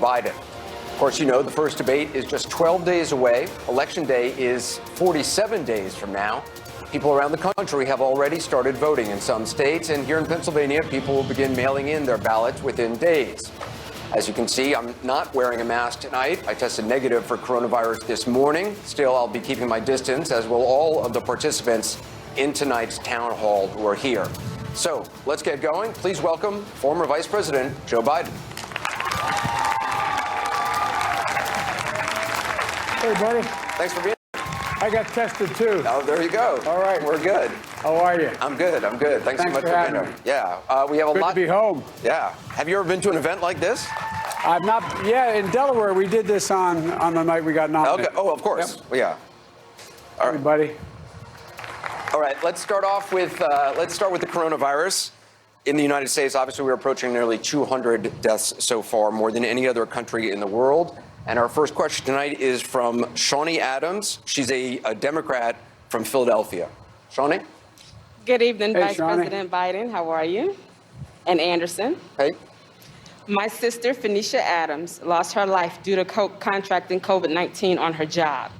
Biden. Of course, you know the first debate is just 12 days away. Election day is 47 days from now. People around the country have already started voting in some states, and here in Pennsylvania, people will begin mailing in their ballots within days. As you can see, I'm not wearing a mask tonight. I tested negative for coronavirus this morning. Still, I'll be keeping my distance, as will all of the participants in tonight's town hall who are here. So let's get going. Please welcome former Vice President Joe Biden. Hey, buddy. Thanks for being here. I got tested too. Oh, there you go. All right. We're good. How are you? I'm good. Thanks so much for being here. Yeah. We have a Good lot to be home. Yeah. Have you ever been to an event like this? I'm not. Yeah, in Delaware, we did this on the night we got nominated. Okay. Oh, of course. Yep. Well, yeah. All right. Everybody. All right. Let's start with the coronavirus. In the United States, obviously, we're approaching nearly 200 deaths so far, more than any other country in the world. And our first question tonight is from Shawnee Adams. She's a Democrat from Philadelphia. Shawnee? Good evening, Hey, Vice Shawnee. President Biden. How are you? And Anderson. Hey. My sister, Phoenicia Adams, lost her life due to contracting COVID-19 on her job.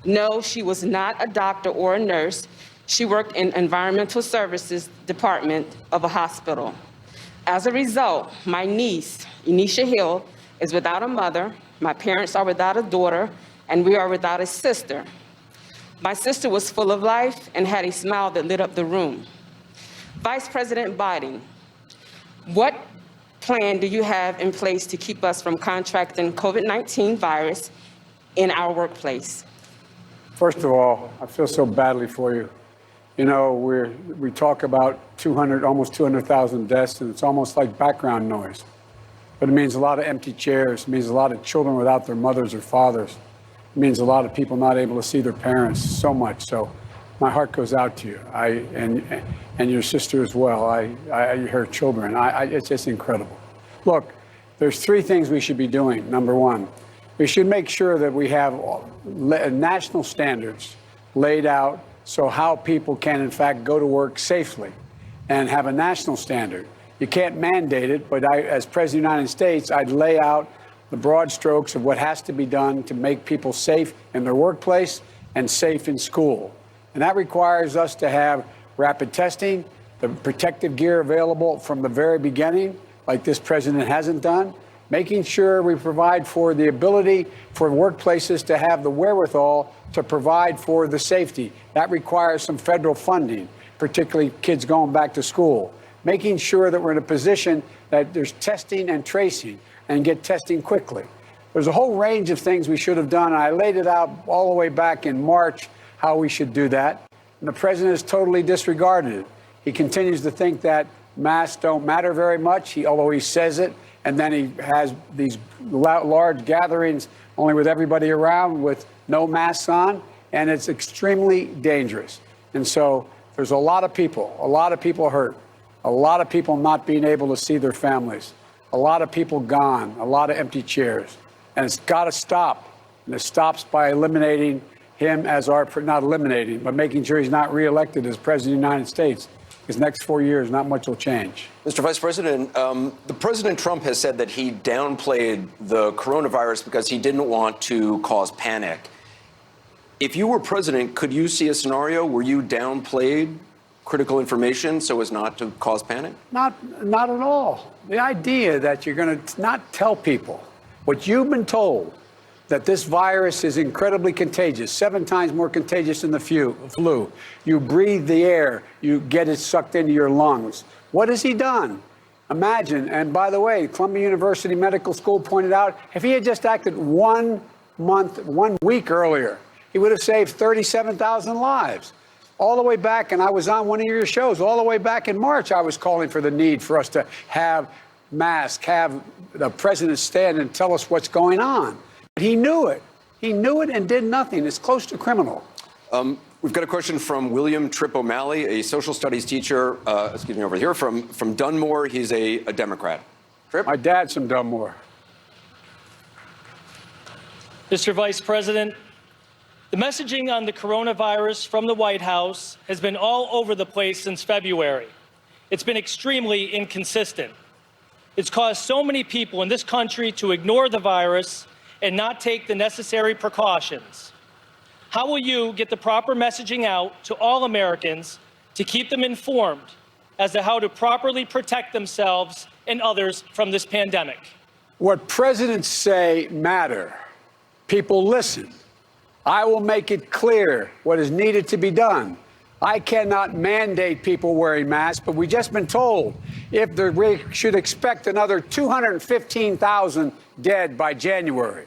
No, she was not a doctor or a nurse. She worked in environmental services department of a hospital. As a result, my niece, Enisha Hill, is without a mother. My parents are without a daughter, and we are without a sister. My sister was full of life and had a smile that lit up the room. Vice President Biden, what plan do you have in place to keep us from contracting COVID-19 virus in our workplace? First of all, I feel so badly for you. You know, we talk about almost 200,000 deaths, and it's almost like background noise. But it means a lot of empty chairs. It means a lot of children without their mothers or fathers. It means a lot of people not able to see their parents, so much. So my heart goes out to you, and your sister as well, her children. It's just incredible. Look, there's three things we should be doing. Number one, we should make sure that we have national standards laid out so how people can, in fact, go to work safely and have a national standard. You can't mandate it, but as President of the United States, I'd lay out the broad strokes of what has to be done to make people safe in their workplace and safe in school. And that requires us to have rapid testing, the protective gear available from the very beginning, like this president hasn't done, making sure we provide for the ability for workplaces to have the wherewithal to provide for the safety. That requires some federal funding, particularly kids going back to school. Making sure that we're in a position that there's testing and tracing and get testing quickly. There's a whole range of things we should have done. I laid it out all the way back in March how we should do that. And the president has totally disregarded it. He continues to think that masks don't matter very much, although he says it. And then he has these large gatherings only with everybody around with no masks on. And it's extremely dangerous. And so there's a lot of people hurt. A lot of people not being able to see their families, a lot of people gone, a lot of empty chairs. And it's got to stop. And it stops by eliminating him as not eliminating, but making sure he's not reelected as president of the United States. His next 4 years, not much will change. Mr. Vice President, the President Trump has said that he downplayed the coronavirus because he didn't want to cause panic. If you were president, could you see a scenario where you downplayed critical information so as not to cause panic? Not at all. The idea that you're going to not tell people what you've been told, that this virus is incredibly contagious, 7 times more contagious than the flu. You breathe the air, you get it sucked into your lungs. What has he done? Imagine, and by the way, Columbia University Medical School pointed out, if he had just acted 1 week earlier, he would have saved 37,000 lives. All the way back, and I was on one of your shows, all the way back in March, I was calling for the need for us to have masks, have the president stand and tell us what's going on. But he knew it. He knew it and did nothing. It's close to criminal. We've got a question from William Tripp O'Malley, a social studies teacher, over here from Dunmore. He's a Democrat. Tripp? My dad's from Dunmore. Mr. Vice President, the messaging on the coronavirus from the White House has been all over the place since February. It's been extremely inconsistent. It's caused so many people in this country to ignore the virus and not take the necessary precautions. How will you get the proper messaging out to all Americans to keep them informed as to how to properly protect themselves and others from this pandemic? What presidents say matter. People listen. I will make it clear what is needed to be done. I cannot mandate people wearing masks, but we've just been told we should expect another 215,000 dead by January.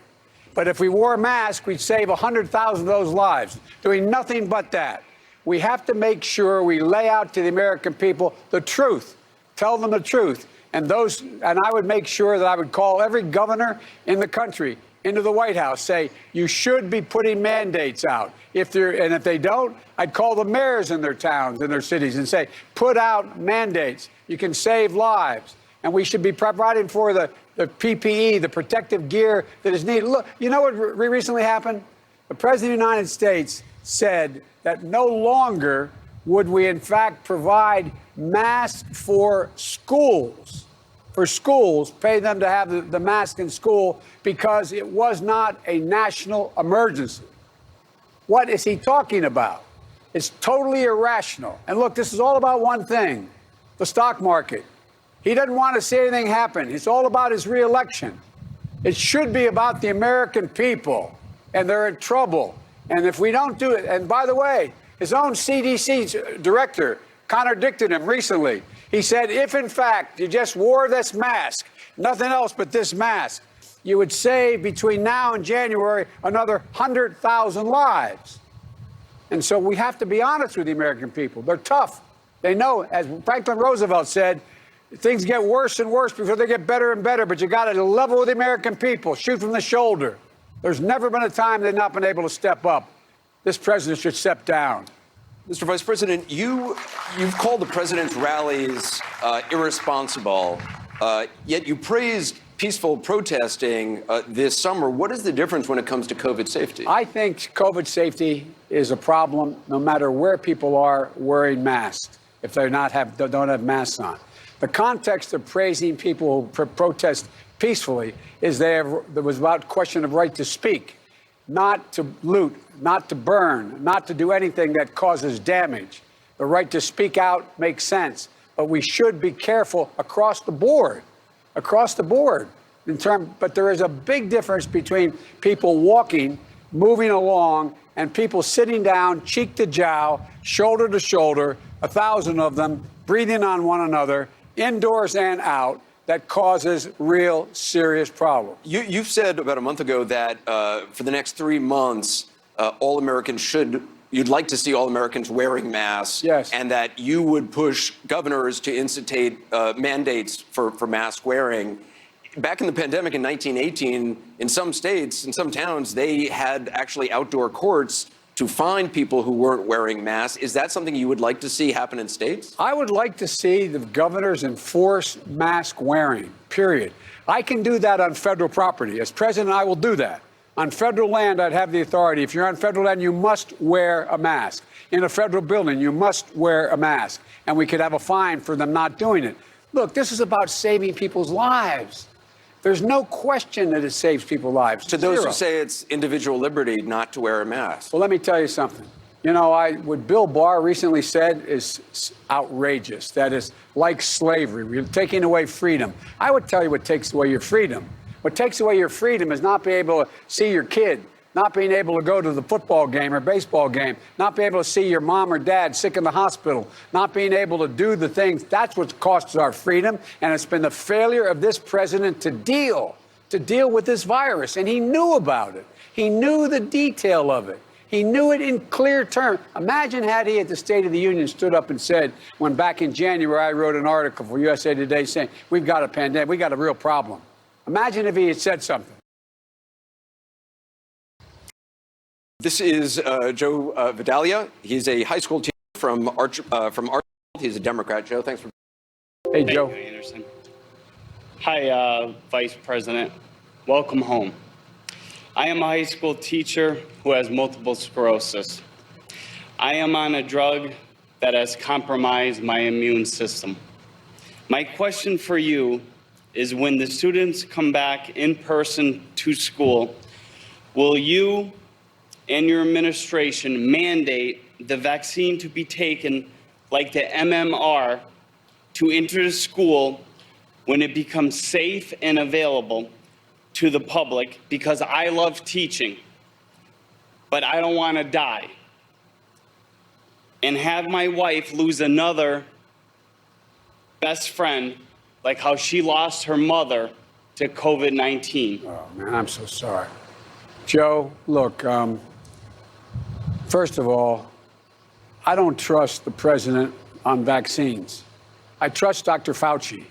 But if we wore a mask, we'd save 100,000 of those lives, doing nothing but that. We have to make sure we lay out to the American people the truth, tell them the truth. And I would make sure that I would call every governor in the country into the White House, say, you should be putting mandates out. If they don't, I'd call the mayors in their towns, in their cities, and say, put out mandates. You can save lives. And we should be providing for the PPE, the protective gear that is needed. Look, you know what recently happened? The President of the United States said that no longer would we, in fact, provide masks for schools. For schools, pay them to have the mask in school because it was not a national emergency. What is he talking about? It's totally irrational. And look, this is all about one thing, the stock market. He doesn't want to see anything happen. It's all about his reelection. It should be about the American people, and they're in trouble. And if we don't do it, and by the way, his own CDC director contradicted him recently. He said, if in fact you just wore this mask, nothing else but this mask, you would save between now and January another 100,000 lives. And so we have to be honest with the American people. They're tough. They know, as Franklin Roosevelt said, things get worse and worse before they get better and better, but you got to level with the American people, shoot from the shoulder. There's never been a time they've not been able to step up. This president should step down. Mr. Vice President, you've called the president's rallies irresponsible, yet you praised peaceful protesting this summer. What is the difference when it comes to COVID safety? I think COVID safety is a problem no matter where people are wearing masks, if they don't have masks on. The context of praising people who protest peacefully is there was about question of right to speak, not to loot, not to burn, not to do anything that causes damage. The right to speak out makes sense, but we should be careful across the board. But there is a big difference between people walking, moving along, and people sitting down, cheek to jowl, shoulder to shoulder, 1,000 of them, breathing on one another, indoors and out, that causes real serious problems. You've said about a month ago that for the next 3 months, you'd like to see all Americans wearing masks. Yes. And that you would push governors to institute mandates for mask wearing. Back in the pandemic in 1918, in some states, in some towns, they had actually outdoor courts to find people who weren't wearing masks. Is that something you would like to see happen in states? I would like to see the governors enforce mask wearing, period. I can do that on federal property. As president, I will do that. On federal land, I'd have the authority. If you're on federal land, you must wear a mask. In a federal building, you must wear a mask. And we could have a fine for them not doing it. Look, this is about saving people's lives. There's no question that it saves people's lives. To those who say it's individual liberty not to wear a mask. Well, let me tell you something. You know, what Bill Barr recently said is outrageous. That is like slavery. We're taking away freedom. I would tell you what takes away your freedom. What takes away your freedom is not being able to see your kid, not being able to go to the football game or baseball game, not being able to see your mom or dad sick in the hospital, not being able to do the things. That's what costs our freedom. And it's been the failure of this president to deal with this virus. And he knew about it. He knew the detail of it. He knew it in clear terms. Imagine had he at the State of the Union stood up and said, when back in January, I wrote an article for USA Today saying, we've got a pandemic, we've got a real problem. Imagine if he had said something. This is Joe Vidalia. He's a high school teacher from Archibald. He's a Democrat. Joe, thanks for. Hey, Joe. Thank you, Anderson. Hi, Vice President. Welcome home. I am a high school teacher who has multiple sclerosis. I am on a drug that has compromised my immune system. My question for you is when the students come back in person to school, will you and your administration mandate the vaccine to be taken like the MMR to enter the school when it becomes safe and available to the public? Because I love teaching, but I don't want to die and have my wife lose another best friend like how she lost her mother to COVID-19. Oh, man, I'm so sorry. Joe, look, first of all, I don't trust the president on vaccines. I trust Dr. Fauci.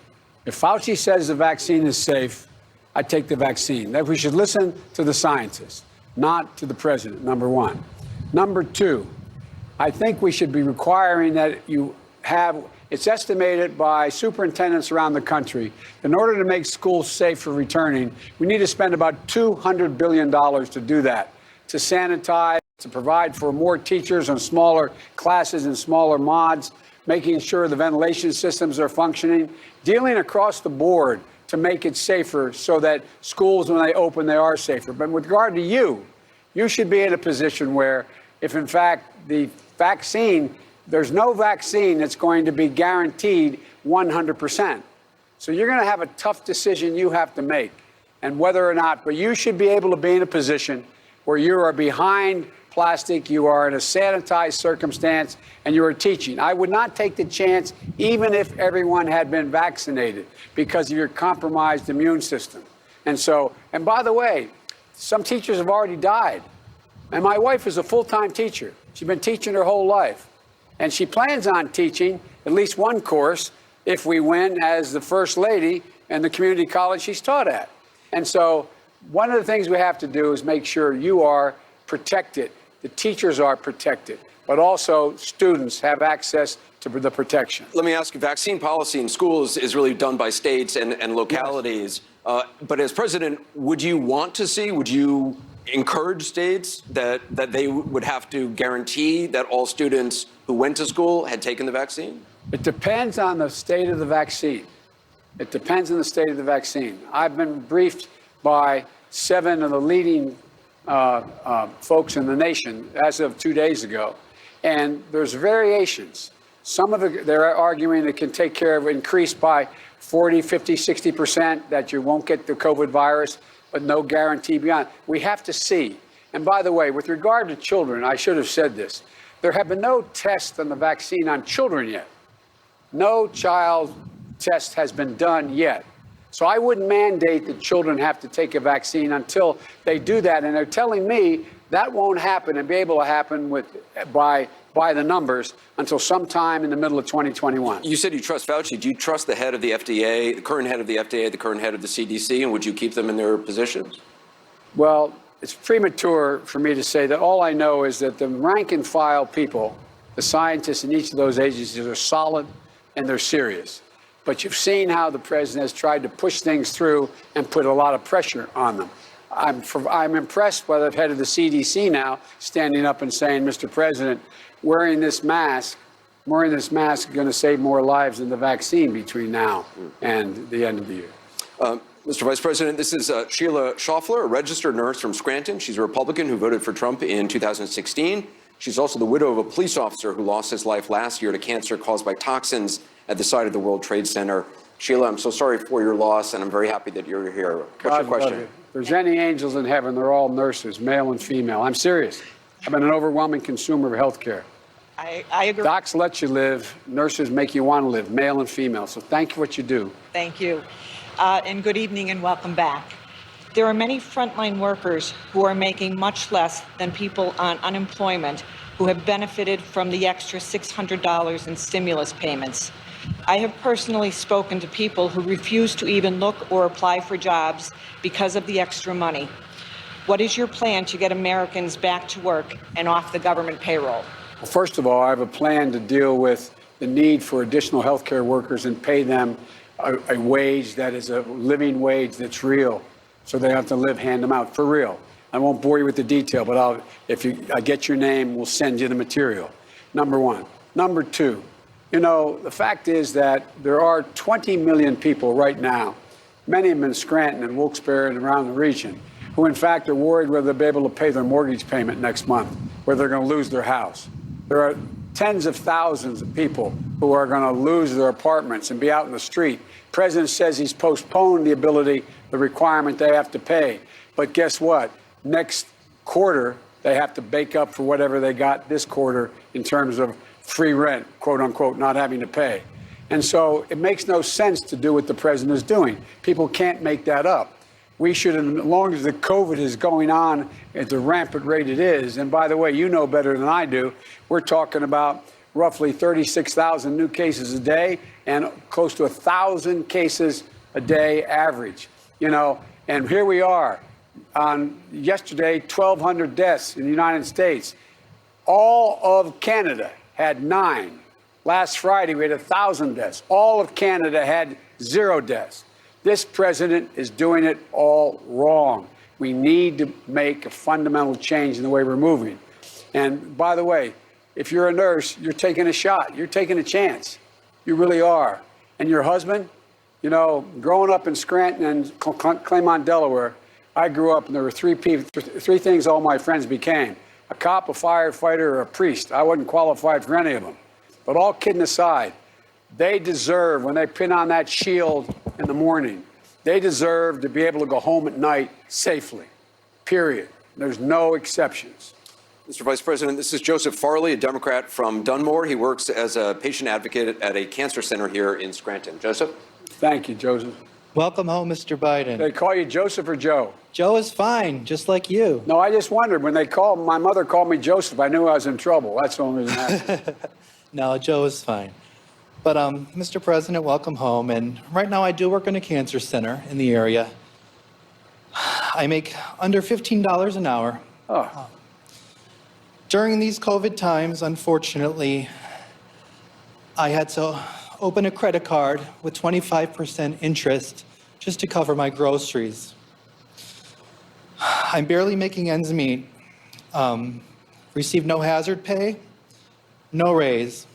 If Fauci says the vaccine is safe, I take the vaccine. That we should listen to the scientists, not to the president, number one. Number two, I think we should be requiring that you have, it's estimated by superintendents around the country, in order to make schools safe for returning, we need to spend about $200 billion to do that, to sanitize, to provide for more teachers and smaller classes and smaller mods, making sure the ventilation systems are functioning, dealing across the board to make it safer so that schools, when they open, they are safer. But with regard to you should be in a position where if, in fact, the vaccine, there's no vaccine that's going to be guaranteed 100%. So you're going to have a tough decision you have to make, and whether or not, but you should be able to be in a position where you are behind plastic, you are in a sanitized circumstance, and you are teaching. I would not take the chance, even if everyone had been vaccinated, because of your compromised immune system. And so, and by the way, some teachers have already died. And my wife is a full-time teacher. She's been teaching her whole life. And she plans on teaching at least one course if we win as the first lady in the community college she's taught at. And so one of the things we have to do is make sure you are protected, the teachers are protected, but also students have access to the protection. Let me ask you, vaccine policy in schools is really done by states and localities. Yes. But as president, would you want to see, would you encourage states that they would have to guarantee that all students who went to school had taken the vaccine? It depends on the state of the vaccine. It depends on the state of the vaccine. I've been briefed by 7 of the leading folks in the nation as of 2 days ago, and there's variations. Some of it, they're arguing it can take care of increase by 40, 50, 60%, that you won't get the COVID virus, but no guarantee beyond. We have to see. And by the way, with regard to children, I should have said this. There have been no tests on the vaccine on children yet. No child test has been done yet. So I wouldn't mandate that children have to take a vaccine until they do that. And they're telling me that won't happen and be able to happen by the numbers until sometime in the middle of 2021. You said you trust Fauci. Do you trust the head of the FDA, the current head of the FDA, the current head of the CDC, and would you keep them in their positions? Well, it's premature for me to say that. All I know is that the rank and file people, the scientists in each of those agencies, are solid and they're serious. But you've seen how the president has tried to push things through and put a lot of pressure on them. I'm impressed by the head of the CDC now standing up and saying, Mr. President, wearing this mask is going to save more lives than the vaccine between now and the end of the year. Mr. Vice President, this is Sheila Schaffler, a registered nurse from Scranton. She's a Republican who voted for Trump in 2016. She's also the widow of a police officer who lost his life last year to cancer caused by toxins at the site of the World Trade Center. Sheila, I'm so sorry for your loss, and I'm very happy that you're here. What's your question? If there's any angels in heaven, they're all nurses, male and female. I'm serious. I've been an overwhelming consumer of health care. I agree. Docs let you live. Nurses make you want to live, male and female. So thank you for what you do. Thank you. And good evening and welcome back. There are many frontline workers who are making much less than people on unemployment who have benefited from the extra $600 in stimulus payments. I have personally spoken to people who refuse to even look or apply for jobs because of the extra money. What is your plan to get Americans back to work and off the government payroll? Well, first of all, I have a plan to deal with the need for additional health care workers and pay them a wage that is a living wage that's real, so they don't have to live hand them out, for real. I won't bore you with the detail, but if I get your name, we'll send you the material. Number one. Number two, the fact is that there are 20 million people right now many of them in Scranton and Wilkes-Barre and around the region, who in fact are worried whether they'll be able to pay their mortgage payment next month, whether they're going to lose their house. There are tens of thousands of people who are going to lose their apartments and be out in the street. The president says he's postponed the requirement they have to pay. But guess what? Next quarter, they have to make up for whatever they got this quarter in terms of free rent, quote unquote, not having to pay. And so it makes no sense to do what the president is doing. People can't make that up. We should, as long as the COVID is going on at the rampant rate it is, and by the way, you know better than I do, we're talking about roughly 36,000 new cases a day and close to 1,000 cases a day average. You know, and here we are on yesterday, 1,200 deaths in the United States. All of Canada had 9. Last Friday, we had 1,000 deaths. All of Canada had 0 deaths. This president is doing it all wrong. We need to make a fundamental change in the way we're moving. And by the way, if you're a nurse, you're taking a shot. You're taking a chance. You really are. And your husband, you know, growing up in Scranton and Claymont, Delaware, I grew up and there were three things all my friends became: a cop, a firefighter, or a priest. I wasn't qualified for any of them. But all kidding aside, they deserve, when they pin on that shield in the morning, they deserve to be able to go home at night safely, period. There's no exceptions. Mr. Vice President, this is Joseph Farley, a Democrat from Dunmore. He works as a patient advocate at a cancer center here in Scranton. Joseph? Thank you, Joseph. Welcome home, Mr. Biden. They call you Joseph or Joe? Joe is fine, just like you. No, I just wondered. When they called, my mother called me Joseph. I knew I was in trouble. That's the only reason I asked. No, Joe is fine. But, Mr. President, welcome home. And right now I do work in a cancer center in the area. I make under $15 an hour. Oh. During these COVID times, unfortunately, I had to open a credit card with 25% interest just to cover my groceries. I'm barely making ends meet. Received no hazard pay, no raise.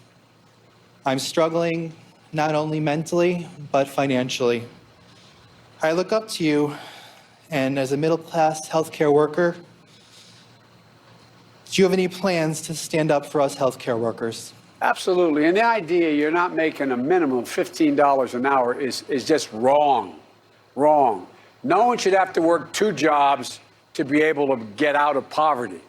I'm struggling not only mentally, but financially. I look up to you, and as a middle-class healthcare worker, do you have any plans to stand up for us healthcare workers? Absolutely. And the idea you're not making a minimum of $15 an hour is just wrong. Wrong. No one should have to work 2 jobs to be able to get out of poverty.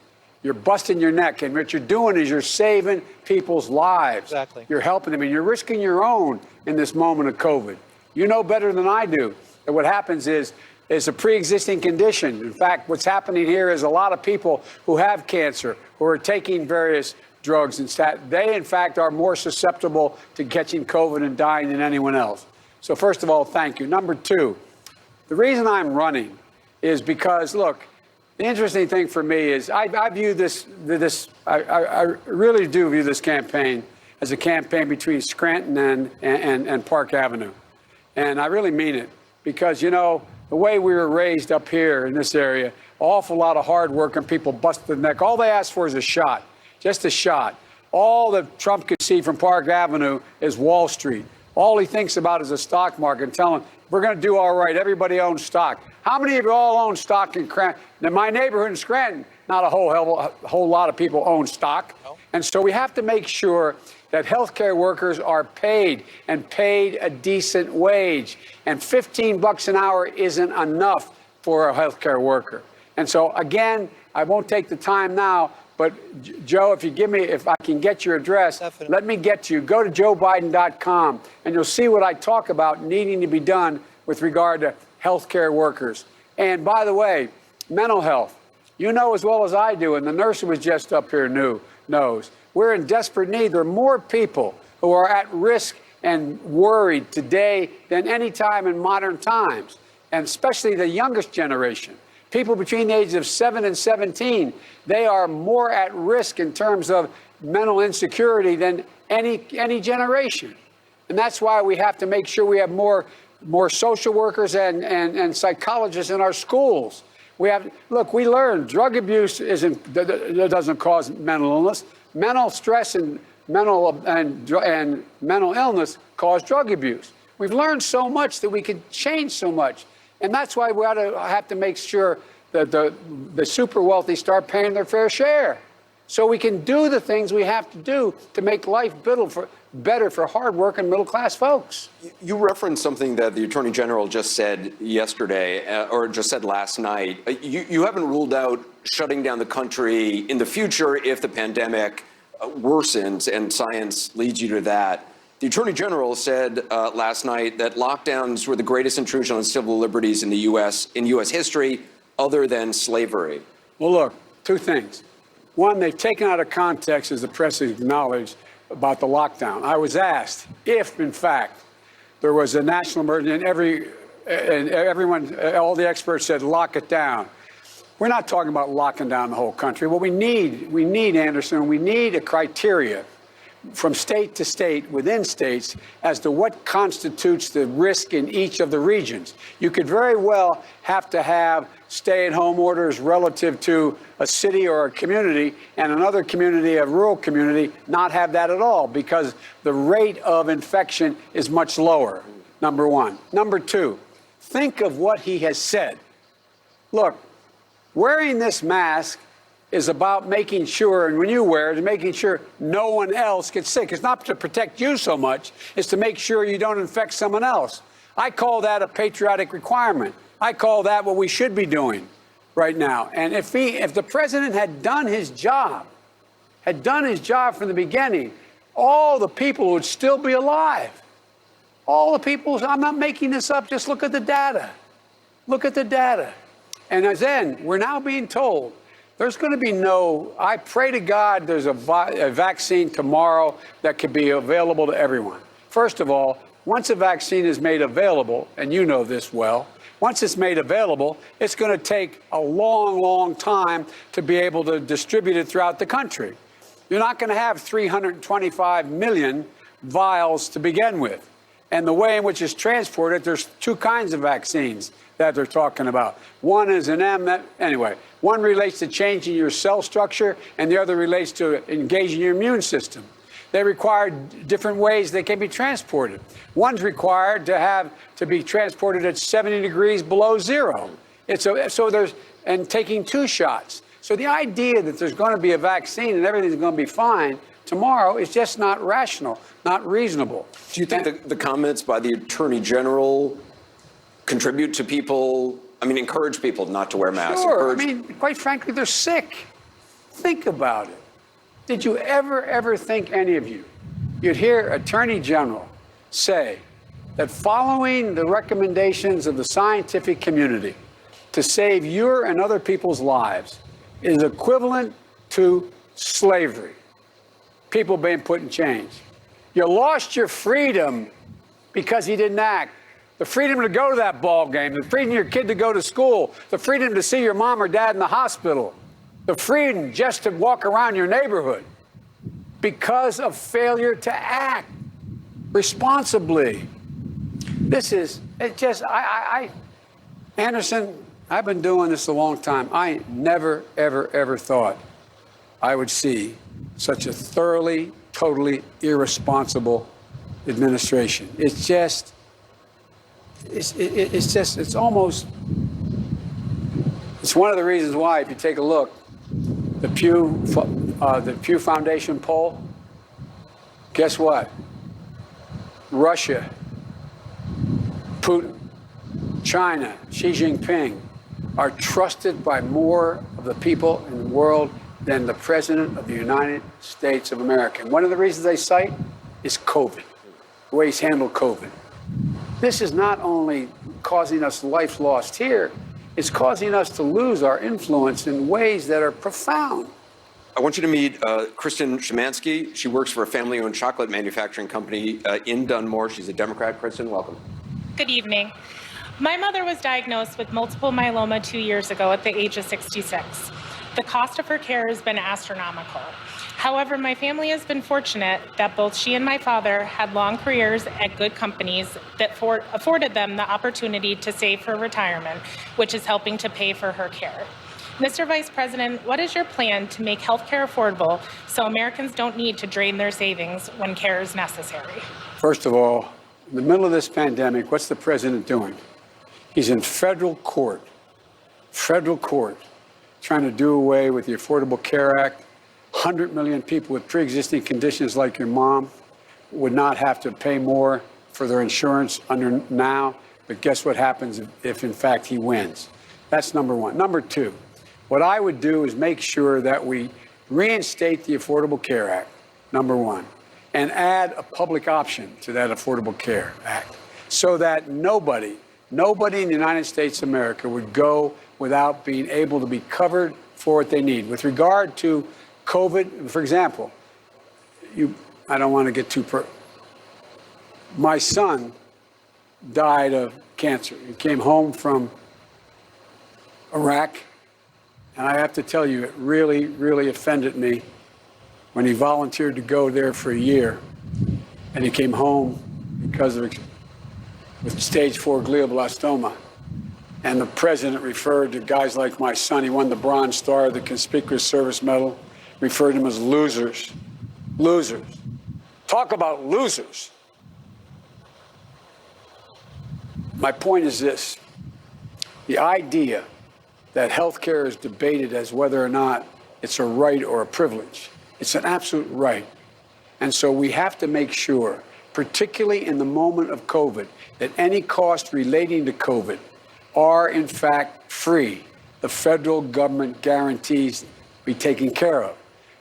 You're busting your neck, and what you're doing is you're saving people's lives. Exactly. You're helping them, and you're risking your own in this moment of COVID. You know better than I do that what happens is a pre-existing condition. In fact, what's happening here is a lot of people who have cancer, who are taking various drugs and they, in fact, are more susceptible to catching COVID and dying than anyone else. So first of all, thank you. Number 2, the reason I'm running is because, look, the interesting thing for me is I view I really do view this campaign as a campaign between Scranton and Park Avenue. And I really mean it because, you know, the way we were raised up here in this area, an awful lot of hard working people busted their neck. All they asked for is a shot, just a shot. All that Trump could see from Park Avenue is Wall Street. All he thinks about is the stock market and telling, we're going to do all right. Everybody owns stock. How many of you all own stock in Scranton? In my neighborhood in Scranton, not a whole lot of people own stock. No. And so we have to make sure that healthcare workers are paid and paid a decent wage. And $15 an hour isn't enough for a healthcare worker. And so, again, I won't take the time now, but Joe, if I can get your address, Definitely. Let me get to you. Go to joebiden.com, and you'll see what I talk about needing to be done with regard to healthcare workers. And by the way, mental health. You know as well as I do, and the nurse who was just up here knows. We're in desperate need. There are more people who are at risk and worried today than any time in modern times, and especially the youngest generation. People between the ages of 7 and 17, they are more at risk in terms of mental insecurity than any generation. And that's why we have to make sure we have more social workers and psychologists in our schools. We learn drug abuse doesn't cause mental illness. Mental stress and mental illness cause drug abuse. We've learned so much that we can change so much. And that's why we ought to have to make sure that the super wealthy start paying their fair share, so we can do the things we have to do to make life better for hardworking middle-class folks. You referenced something that the Attorney General just said yesterday, or just said last night. You haven't ruled out shutting down the country in the future if the pandemic worsens and science leads you to that. The Attorney General said last night that lockdowns were the greatest intrusion on civil liberties in the U.S. history, other than slavery. Well, look, two things. One, they've taken out of context, as the press has acknowledged, about the lockdown. I was asked if, in fact, there was a national emergency, and everyone, all the experts said, lock it down. We're not talking about locking down the whole country. What we need, Anderson, we need a criteria from state to state, within states, as to what constitutes the risk in each of the regions. You could very well have to have stay-at-home orders relative to a city or a community, and another community, a rural community, not have that at all, because the rate of infection is much lower, number one. Number two, think of what he has said. Look, wearing this mask is about making sure, and when you wear it, making sure no one else gets sick. It's not to protect you so much, it's to make sure you don't infect someone else. I call that a patriotic requirement. I call that what we should be doing right now. And if the president had done his job from the beginning, all the people would still be alive. All the people, I'm not making this up, just look at the data. Look at the data. And then we're now being told there's going to be I pray to God there's a vaccine tomorrow that could be available to everyone. First of all, once a vaccine is made available, and you know this well, once it's made available, it's going to take a long, long time to be able to distribute it throughout the country. You're not going to have 325 million vials to begin with. And the way in which it's transported, there's two kinds of vaccines that they're talking about. One is one relates to changing your cell structure, and the other relates to engaging your immune system. They require different ways they can be transported. One's required to be transported at 70 degrees below zero. And taking 2 shots. So the idea that there's going to be a vaccine and everything's going to be fine tomorrow is just not rational, not reasonable. Do you think the comments by the Attorney General contribute to people, encourage people not to wear masks? Sure. Quite frankly, they're sick. Think about it. Did you ever think, any of you'd hear Attorney General say that following the recommendations of the scientific community to save your and other people's lives is equivalent to slavery? People being put in chains. You lost your freedom because he didn't act. The freedom to go to that ball game, the freedom of your kid to go to school, the freedom to see your mom or dad in the hospital, the freedom just to walk around your neighborhood because of failure to act responsibly. Anderson, I've been doing this a long time. I never, ever thought I would see such a thoroughly, totally irresponsible administration. It's one of the reasons why, if you take a look, the Pew Foundation poll, guess what? Russia, Putin, China, Xi Jinping are trusted by more of the people in the world than the President of the United States of America. And one of the reasons they cite is COVID, the way he's handled COVID. This is not only causing us life lost here, it's causing us to lose our influence in ways that are profound. I want you to meet Kristen Szymanski. She works for a family-owned chocolate manufacturing company in Dunmore. She's a Democrat. Kristen, welcome. Good evening. My mother was diagnosed with multiple myeloma 2 years ago at the age of 66. The cost of her care has been astronomical. However, my family has been fortunate that both she and my father had long careers at good companies that afforded them the opportunity to save for retirement, which is helping to pay for her care. Mr. Vice President, what is your plan to make health care affordable so Americans don't need to drain their savings when care is necessary? First of all, In the middle of this pandemic, what's the president doing? He's in federal court, trying to do away with the Affordable Care Act. 100 million people with pre-existing conditions like your mom would not have to pay more for their insurance under now. But guess what happens if in fact, he wins? That's number one. Number two, what I would do is make sure that we reinstate the Affordable Care Act, number one, and add a public option to that Affordable Care Act so that nobody in the United States of America would go without being able to be covered for what they need. With regard to COVID, for example, I don't want to get too my son died of cancer. He came home from Iraq, and I have to tell you, it really, really offended me when he volunteered to go there for a year, and he came home because of with stage 4 glioblastoma. And the president referred to guys like my son. He won the Bronze Star, the Conspicuous Service Medal, referred to them as losers. Losers. Talk about losers. My point is this. The idea that health care is debated as whether or not it's a right or a privilege. It's an absolute right. And so we have to make sure, particularly in the moment of COVID, that any costs relating to COVID are in fact free. The federal government guarantees be taken care of.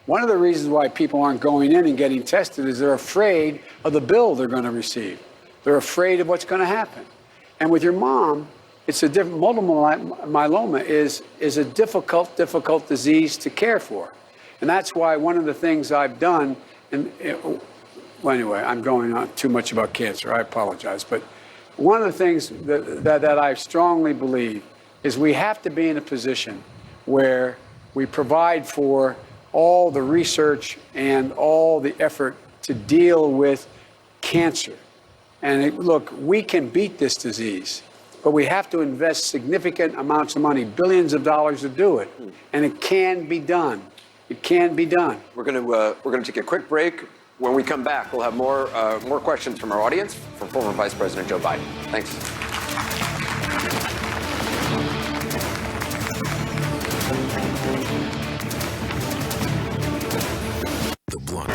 One of the reasons why people aren't going in and getting tested is they're afraid of the bill they're going to receive. They're afraid of what's going to happen. And with your mom, it's a different, multiple myeloma is a difficult disease to care for. And that's why one of the things I've done, well, anyway, I'm going on too much about cancer. I apologize. But one of the things that I strongly believe is we have to be in a position where we provide for all the research and all the effort to deal with cancer. And look, we can beat this disease, but we have to invest significant amounts of money, billions of dollars to do it. And it can be done. It can be done. We're going to take a quick break. When we come back, we'll have more questions from our audience from former Vice President Joe Biden. Thanks. The Blunt.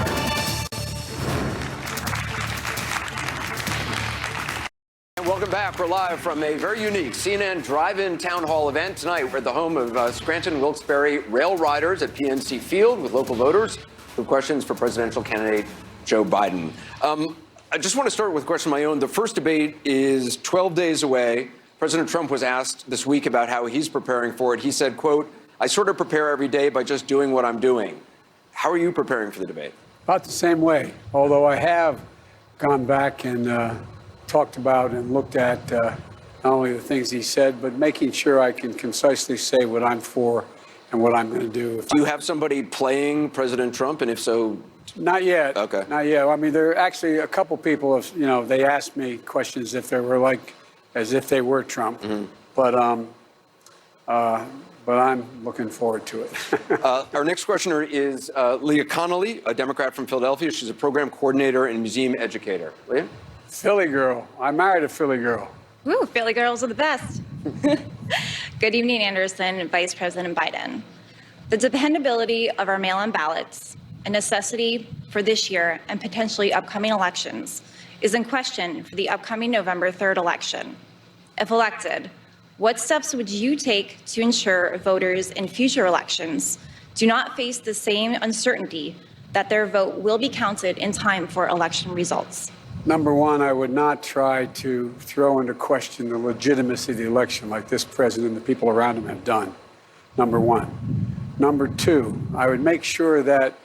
Welcome back. We're live from a very unique CNN drive-in town hall event tonight. We're at the home of Scranton Wilkes-Barre rail riders at PNC Field with local voters who have questions for presidential candidate Joe Biden. I just want to start with a question of my own. The first debate is 12 days away. President Trump was asked this week about how he's preparing for it. He said, quote, "I sort of prepare every day by just doing what I'm doing." How are you preparing for the debate? About the same way, although I have gone back and talked about and looked at not only the things he said, but making sure I can concisely say what I'm for and what I'm going to do. Do you have somebody playing President Trump? And if so, not yet. Okay. Not yet. I mean, there are actually a couple people, they asked me questions if they were as if they were Trump. Mm-hmm. But I'm looking forward to it. Our next questioner is Leah Connolly, a Democrat from Philadelphia. She's a program coordinator and museum educator. Leah? Philly girl. I married a Philly girl. Woo, Philly girls are the best. Good evening, Anderson and Vice President Biden. The dependability of our mail-in ballots, a necessity for this year and potentially upcoming elections, is in question for the upcoming November 3rd election. If elected, what steps would you take to ensure voters in future elections do not face the same uncertainty that their vote will be counted in time for election results? Number one, I would not try to throw into question the legitimacy of the election like this president and the people around him have done. Number one. Number two, I would make sure that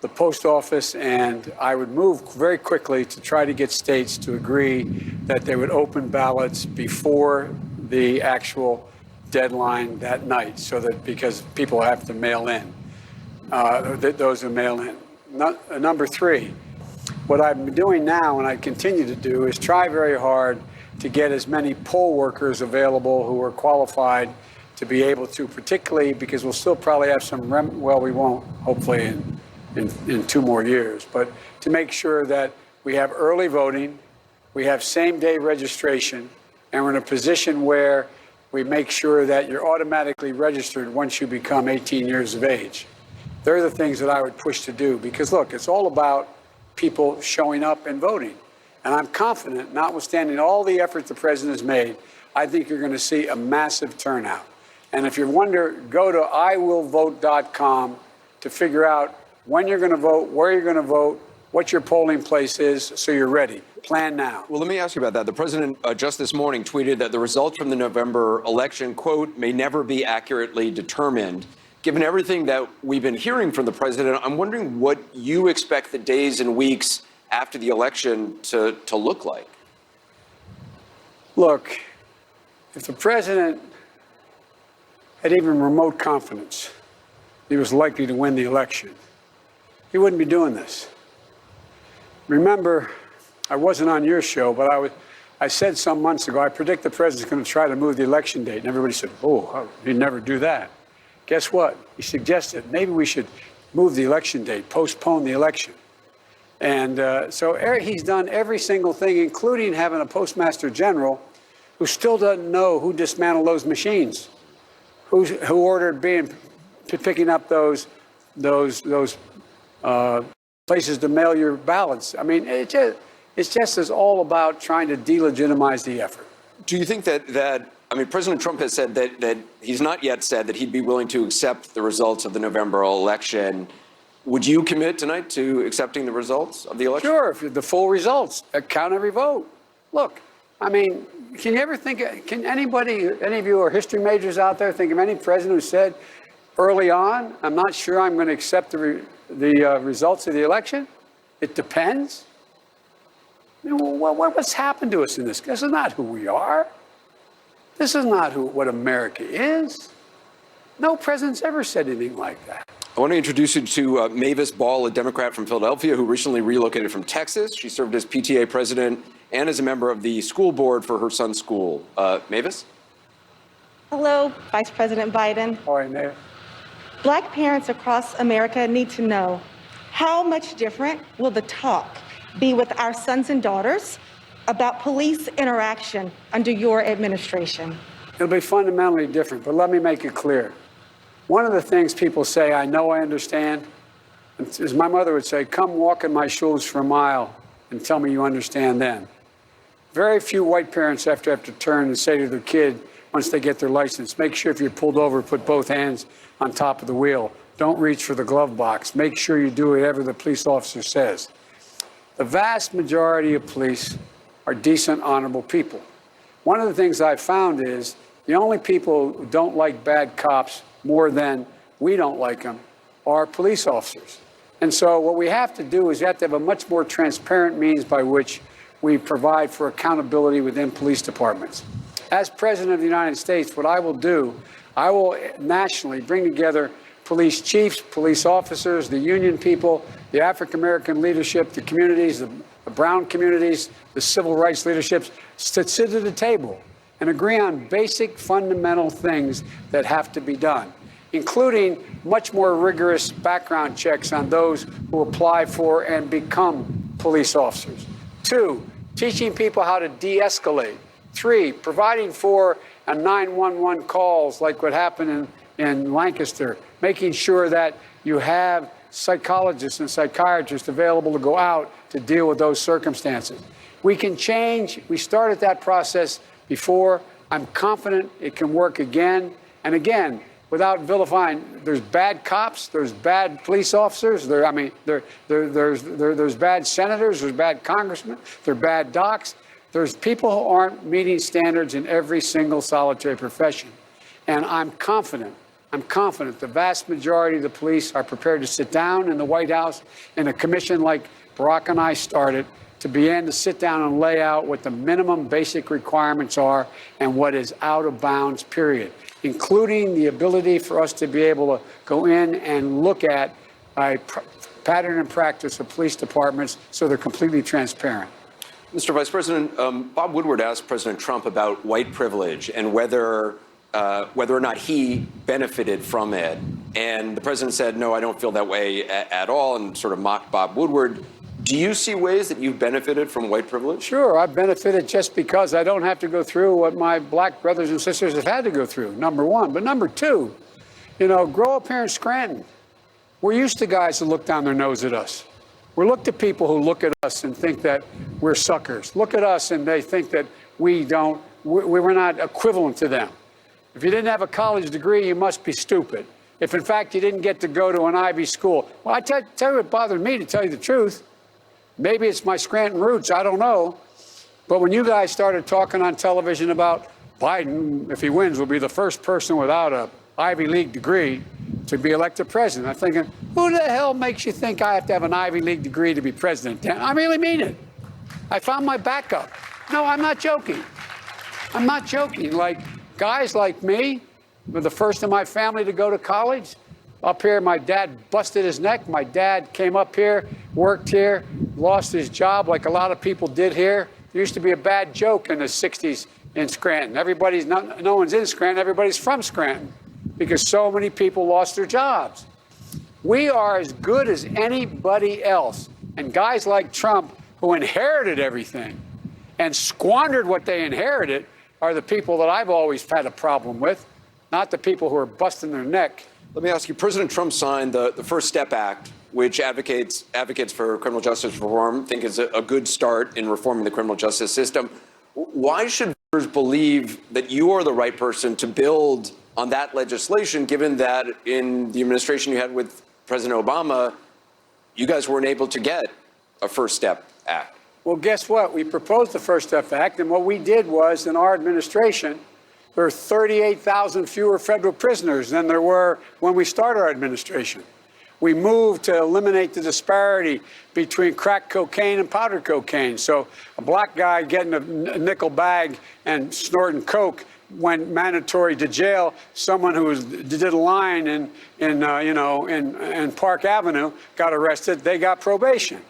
the post office and I would move very quickly to try to get states to agree that they would open ballots before the actual deadline that night, so that because people have to mail in, those who mail in. Number three, what I'm doing now and I continue to do is try very hard to get as many poll workers available who are qualified to be able to, particularly because we'll still probably have some, we won't, hopefully in 2 more years, but to make sure that we have early voting We have same-day registration, and we're in a position where we make sure that you're automatically registered once you become 18 years of age. They're the things that I would push to do because, look, it's all about people showing up and voting. And I'm confident, notwithstanding all the effort the president has made, I think you're going to see a massive turnout. And if you wonder, go to iwillvote.com to figure out when you're going to vote, where you're going to vote, what your polling place is, so you're ready. Plan now. Well, let me ask you about that. The president just this morning tweeted that the results from the November election, quote, may never be accurately determined. Given everything that we've been hearing from the president, I'm wondering what you expect the days and weeks after the election to look like. Look, if the president had even remote confidence he was likely to win the election, he wouldn't be doing this. Remember, I wasn't on your show, but I said some months ago, I predict the president's going to try to move the election date. And everybody said, oh, he'd never do that. Guess what? He suggested maybe we should move the election date, postpone the election. And so he's done every single thing, including having a postmaster general who still doesn't know who dismantled those machines, who ordered picking up those places to mail your ballots. I mean, it's just is all about trying to delegitimize the effort. Do you think that I mean, President Trump has said that he's not yet said that he'd be willing to accept the results of the November election. Would you commit tonight to accepting the results of the election? Sure, if the full results, count every vote. Look, I mean, can you ever think, can anybody, any of you who are history majors out there, think of any president who said early on, I'm not sure I'm going to accept the results of the election? It depends. I mean, what's happened to us in this? This is not who we are. This is not what America is. No president's ever said anything like that. I want to introduce you to Mavis Ball, a Democrat from Philadelphia who recently relocated from Texas. She served as PTA president and as a member of the school board for her son's school. Mavis? Hello, Vice President Biden. All right, Mayor. Black parents across America need to know, how much different will the talk be with our sons and daughters about police interaction under your administration? It'll be fundamentally different, but let me make it clear. One of the things people say, I know, I understand, is my mother would say, come walk in my shoes for a mile and tell me you understand then. Very few white parents have to turn and say to their kid, once they get their license, make sure if you're pulled over, put both hands on top of the wheel. Don't reach for the glove box. Make sure you do whatever the police officer says. The vast majority of police are decent, honorable people. One of the things I've found is the only people who don't like bad cops more than we don't like them are police officers. And so what we have to do is we have to have a much more transparent means by which we provide for accountability within police departments. As President of the United States, what I will do, I will nationally bring together police chiefs, police officers, the union people, the African-American leadership, the communities, the brown communities, the civil rights leaderships, to sit at the table and agree on basic fundamental things that have to be done, including much more rigorous background checks on those who apply for and become police officers. 2, teaching people how to de-escalate. 3, providing for 911 calls like what happened in Lancaster, making sure that you have psychologists and psychiatrists available to go out to deal with those circumstances. We can change. We started that process before. I'm confident it can work again and again without vilifying. There's bad cops. There's bad police officers. There's bad senators. There's bad congressmen. There's bad docs. There's people who aren't meeting standards in every single solitary profession. And I'm confident the vast majority of the police are prepared to sit down in the White House in a commission like Barack and I started to begin to sit down and lay out what the minimum basic requirements are and what is out of bounds, period, including the ability for us to be able to go in and look at a pattern and practice of police departments so they're completely transparent. Mr. Vice President, Bob Woodward asked President Trump about white privilege and whether or not he benefited from it. And the president said, no, I don't feel that way at all, and sort of mocked Bob Woodward. Do you see ways that you've benefited from white privilege? Sure, I've benefited just because I don't have to go through what my black brothers and sisters have had to go through, number one. But number two, grow up here in Scranton. We're used to guys who look down their nose at us. We're looked at people who look at us and think that we're suckers. Look at us and they think that we're not equivalent to them. If you didn't have a college degree, you must be stupid. If, in fact, you didn't get to go to an Ivy school. Well, I tell you what bothered me, to tell you the truth. Maybe it's my Scranton roots, I don't know. But when you guys started talking on television about Biden, if he wins, will be the first person without an Ivy League degree to be elected president, I'm thinking, who the hell makes you think I have to have an Ivy League degree to be president? I really mean it. I found my backup. No, I'm not joking. I'm not joking. Like, guys like me were the first in my family to go to college. Up here, my dad busted his neck. My dad came up here, worked here, lost his job like a lot of people did here. There used to be a bad joke in the 60s in Scranton. No one's in Scranton, everybody's from Scranton because so many people lost their jobs. We are as good as anybody else. And guys like Trump, who inherited everything and squandered what they inherited, are the people that I've always had a problem with, not the people who are busting their neck. Let me ask you, President Trump signed the First Step Act, which advocates for criminal justice reform, think is a good start in reforming the criminal justice system. Why should voters believe that you are the right person to build on that legislation, given that in the administration you had with President Obama, you guys weren't able to get a First Step Act? Well, guess what? We proposed the First Step Act, and what we did was, in our administration, there are 38,000 fewer federal prisoners than there were when we started our administration. We moved to eliminate the disparity between crack cocaine and powder cocaine. So a black guy getting a nickel bag and snorting coke went mandatory to jail. Someone who did a line in Park Avenue got arrested. They got probation.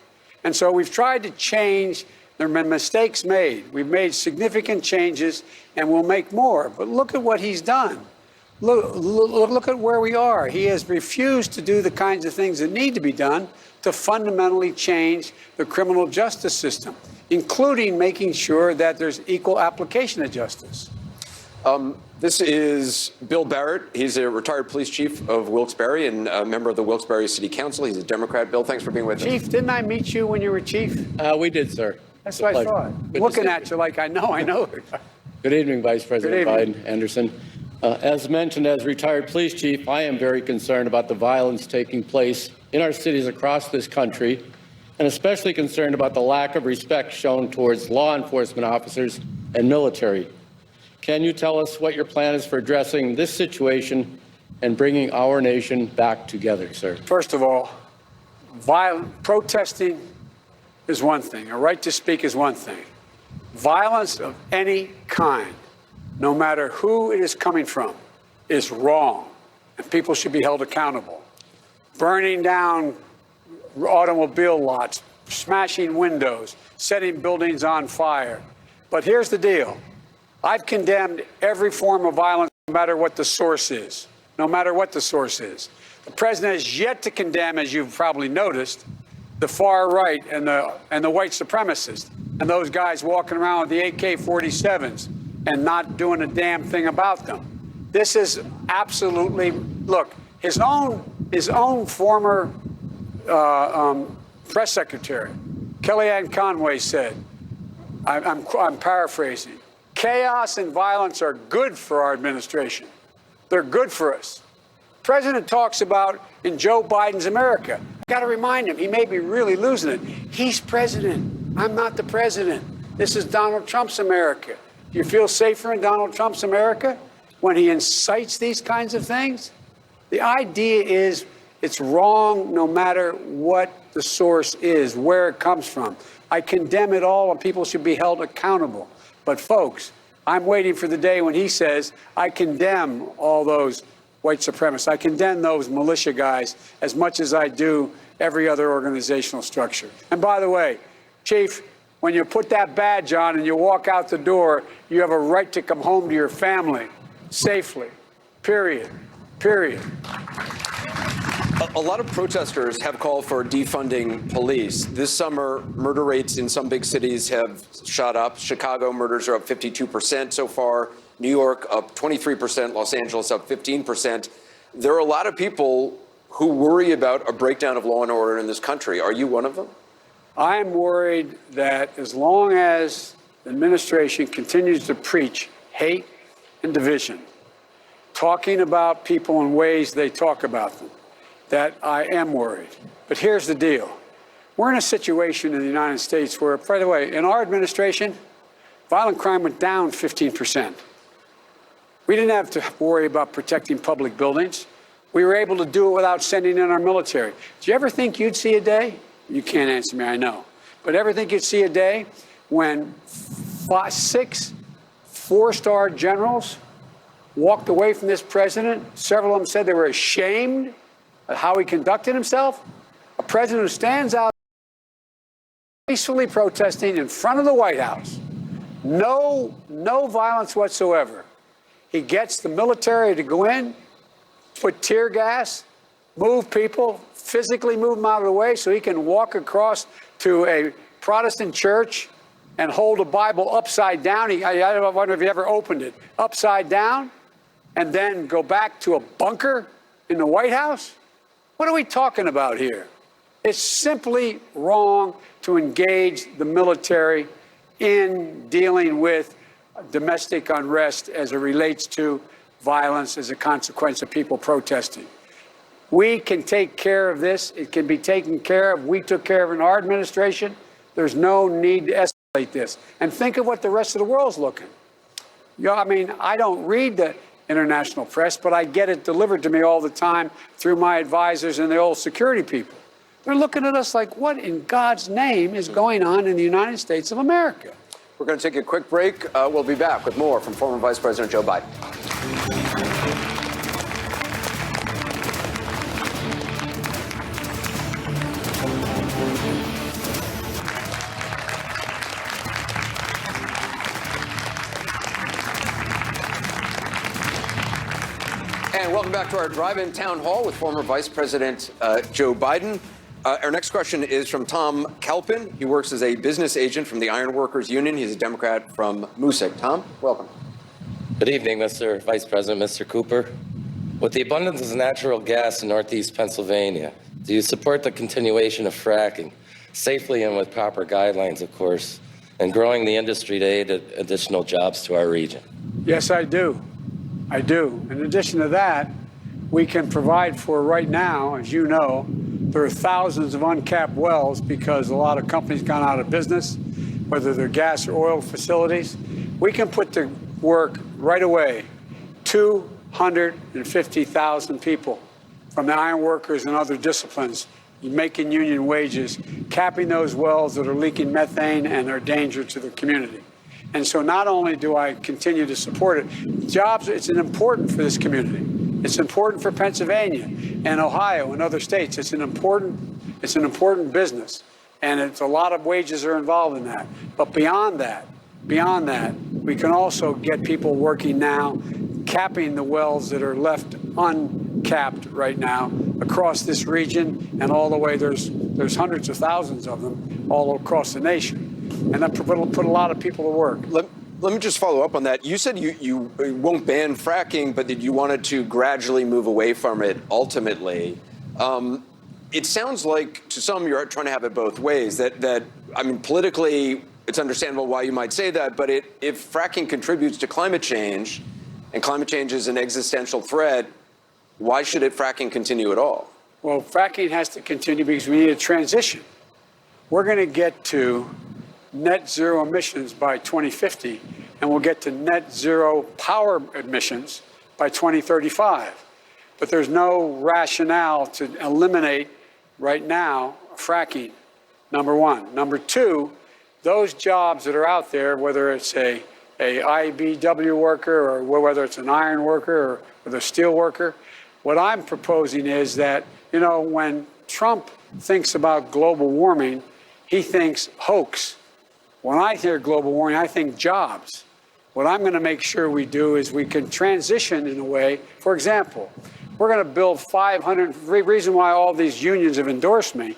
And so we've tried to change. There have been mistakes made. We've made significant changes, and we'll make more. But look at what he's done. Look at where we are. He has refused to do the kinds of things that need to be done to fundamentally change the criminal justice system, including making sure that there's equal application of justice. This is Bill Barrett. He's a retired police chief of Wilkes-Barre and a member of the Wilkes-Barre City Council. He's a Democrat. Bill, thanks for being with us. Chief, didn't I meet you when you were chief? We did, sir. That's what I thought. Looking at you like I know. Good evening, Vice President Good evening. Biden, Anderson. As mentioned, as retired police chief, I am very concerned about the violence taking place in our cities across this country, and especially concerned about the lack of respect shown towards law enforcement officers and military. Can you tell us what your plan is for addressing this situation and bringing our nation back together, sir? First of all, protesting is one thing. A right to speak is one thing. Violence of any kind, no matter who it is coming from, is wrong, and people should be held accountable. Burning down automobile lots, smashing windows, setting buildings on fire. But here's the deal. I've condemned every form of violence, no matter what the source is. No matter what the source is. The president has yet to condemn, as you've probably noticed, the far right and the white supremacists and those guys walking around with the AK-47s and not doing a damn thing about them. This is absolutely, look, his own former press secretary, Kellyanne Conway, said, I'm paraphrasing, chaos and violence are good for our administration. They're good for us. President talks about in Joe Biden's America. I got to remind him, he may be really losing it. He's president. I'm not the president. This is Donald Trump's America. Do you feel safer in Donald Trump's America when he incites these kinds of things? The idea is it's wrong no matter what the source is, where it comes from. I condemn it all, and people should be held accountable. But folks, I'm waiting for the day when he says, I condemn all those white supremacists. I condemn those militia guys as much as I do every other organizational structure. And by the way, Chief, when you put that badge on and you walk out the door, you have a right to come home to your family safely. Period. Period. A lot of protesters have called for defunding police. This summer, murder rates in some big cities have shot up. Chicago murders are up 52% so far. New York up 23%. Los Angeles up 15%. There are a lot of people who worry about a breakdown of law and order in this country. Are you one of them? I'm worried that as long as the administration continues to preach hate and division, talking about people in ways they talk about them, that I am worried. But here's the deal. We're in a situation in the United States where, by the way, in our administration, violent crime went down 15%. We didn't have to worry about protecting public buildings. We were able to do it without sending in our military. Do you ever think you'd see a day? You can't answer me, I know. But ever think you'd see a day when 6 four-star generals walked away from this president? Several of them said they were ashamed of how he conducted himself. A president who stands out peacefully protesting in front of the White House. No violence whatsoever. He gets the military to go in, put tear gas, move people, physically move them out of the way so he can walk across to a Protestant church and hold a Bible upside down. I wonder if he ever opened it, upside down, and then go back to a bunker in the White House? What are we talking about here? It's simply wrong to engage the military in dealing with domestic unrest as it relates to violence as a consequence of people protesting. We can take care of this. It can be taken care of. We took care of it in our administration. There's no need to escalate this. And think of what the rest of the world's looking. I mean, I don't read the international press, but I get it delivered to me all the time through my advisors and the old security people. They're looking at us like, what in God's name is going on in the United States of America? We're going to take a quick break. We'll be back with more from former Vice President Joe Biden. And welcome back to our drive-in town hall with former Vice President Joe Biden. Our next question is from Tom Kalpin. He works as a business agent from the Iron Workers Union. He's a Democrat from Moosic. Tom, welcome. Good evening, Mr. Vice President, Mr. Cooper. With the abundance of natural gas in Northeast Pennsylvania, do you support the continuation of fracking, safely and with proper guidelines, of course, and growing the industry to aid additional jobs to our region? Yes, I do. I do. In addition to that, we can provide for right now, as you know, there are thousands of uncapped wells because a lot of companies gone out of business, whether they're gas or oil facilities. We can put to work right away 250,000 people from the iron workers and other disciplines making union wages, capping those wells that are leaking methane and are a danger to the community. And so not only do I continue to support it, jobs, it's important for this community. It's important for Pennsylvania and Ohio and other states. It's an important business, and it's a lot of wages are involved in that. But beyond that, we can also get people working now, capping the wells that are left uncapped right now across this region and all the way. There's hundreds of thousands of them all across the nation, and that put a lot of people to work. Let me just follow up on that. You said you won't ban fracking, but that you wanted to gradually move away from it ultimately. It sounds like to some you're trying to have it both ways. That I mean, politically, it's understandable why you might say that, but if fracking contributes to climate change, and climate change is an existential threat, why should fracking continue at all? Well, fracking has to continue because we need a transition. We're going to get to net zero emissions by 2050, and we'll get to net zero power emissions by 2035. But there's no rationale to eliminate right now fracking, number one. Number two, those jobs that are out there, whether it's a IBW worker or whether it's an iron worker or whether a steel worker, what I'm proposing is that, you know, when Trump thinks about global warming, he thinks hoax. When I hear global warming, I think jobs. What I'm going to make sure we do is we can transition in a way. For example, We're going to build 500. The reason why all these unions have endorsed me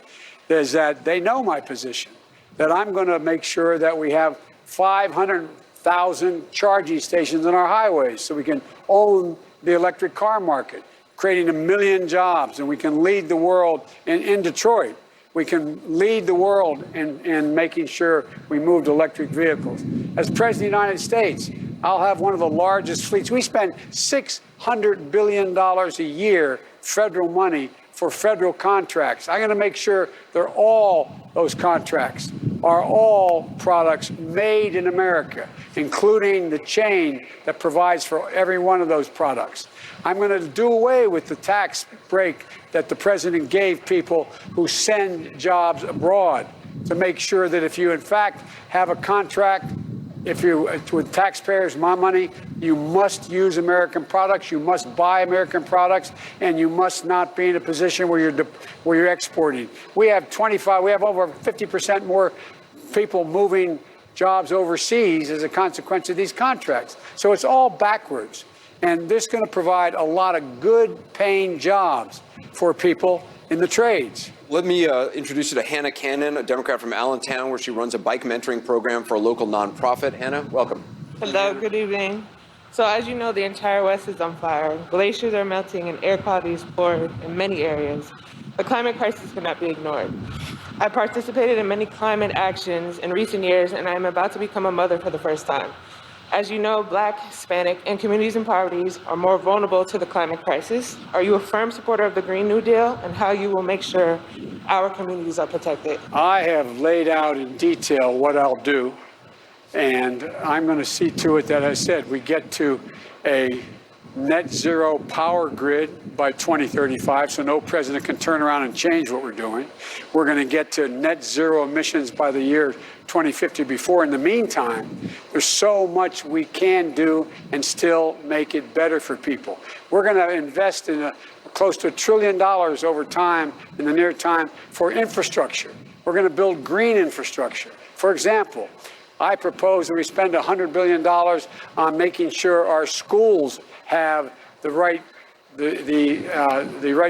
is that they know my position, that I'm going to make sure that we have 500,000 charging stations on our highways so we can own the electric car market, creating 1 million jobs, and we can lead the world in Detroit. We can lead the world in making sure we move to electric vehicles. As President of the United States, I'll have one of the largest fleets. We spend $600 billion a year, federal money, for federal contracts. I'm going to make sure those contracts are all products made in America, including the chain that provides for every one of those products. I'm going to do away with the tax break that the president gave people who send jobs abroad, to make sure that if you, in fact, have a contract, with taxpayers, my money, you must use American products, you must buy American products, and you must not be in a position where you're exporting. We have over 50% more people moving jobs overseas as a consequence of these contracts. So it's all backwards. And this is going to provide a lot of good paying jobs for people in the trades. Let me introduce you to Hannah Cannon, a Democrat from Allentown, where she runs a bike mentoring program for a local nonprofit. Hannah, welcome. Hello, good evening. So as you know, the entire West is on fire. Glaciers are melting and air quality is poor in many areas. The climate crisis cannot be ignored. I participated in many climate actions in recent years, and I am about to become a mother for the first time. As you know, Black, Hispanic, and communities in poverty are more vulnerable to the climate crisis. Are you a firm supporter of the Green New Deal, and how you will make sure our communities are protected? I have laid out in detail what I'll do, and I'm going to see to it that, I said, we get to a net zero power grid by 2035, so no president can turn around and change what we're doing. We're going to get to net zero emissions by the year 2050 before. In the meantime, there's so much we can do and still make it better for people. We're going to invest in close to $1 trillion over time, in the near time, for infrastructure. We're going to build green infrastructure. For example, I propose that we spend $100 billion on making sure our schools have the right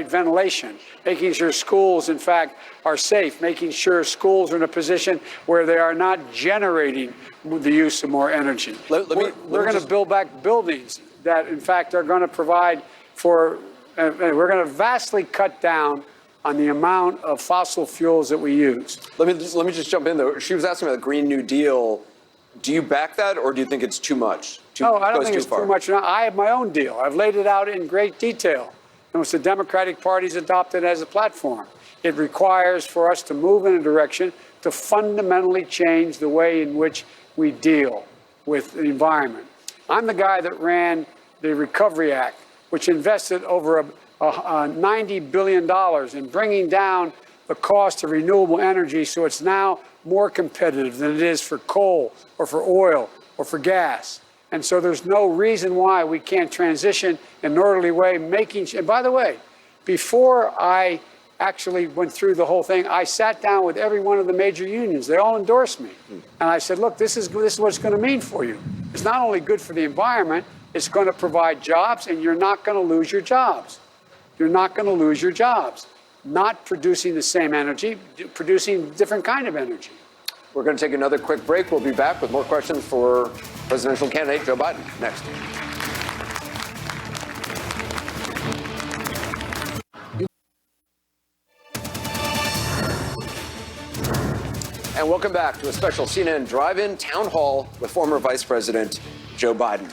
ventilation, making sure schools, in fact, are safe, making sure schools are in a position where they are not generating the use of more energy. We're going to build back buildings that, in fact, are going to provide for, we're going to vastly cut down on the amount of fossil fuels that we use. Let me just jump in, though. She was asking about the Green New Deal. Do you back that, or do you think it's too much? No, I don't think it's too much. No, I have my own deal. I've laid it out in great detail. And which the Democratic Party's adopted as a platform. It requires for us to move in a direction to fundamentally change the way in which we deal with the environment. I'm the guy that ran the Recovery Act, which invested over $90 billion in bringing down the cost of renewable energy so it's now more competitive than it is for coal or for oil or for gas. And so there's no reason why we can't transition in an orderly way, and by the way, before I actually went through the whole thing, I sat down with every one of the major unions. They all endorsed me. And I said, look, this is what it's going to mean for you. It's not only good for the environment, it's going to provide jobs, and you're not going to lose your jobs. You're not going to lose your jobs. Not producing the same energy, producing different kind of energy. We're going to take another quick break. We'll be back with more questions for presidential candidate Joe Biden next. And welcome back to a special CNN Drive-In Town Hall with former Vice President Joe Biden.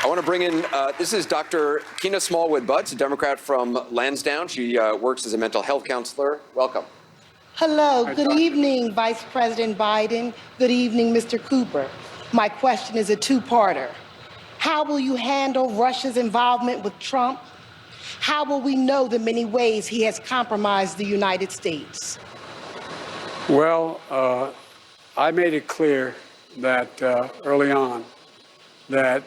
I want to bring in, this is Dr. Kina Smallwood-Butts, a Democrat from Lansdowne. She works as a mental health counselor. Welcome. Hello, good evening, Vice President Biden. Good evening, Mr. Cooper. My question is a two-parter. How will you handle Russia's involvement with Trump? How will we know the many ways he has compromised the United States? Well, I made it clear that early on that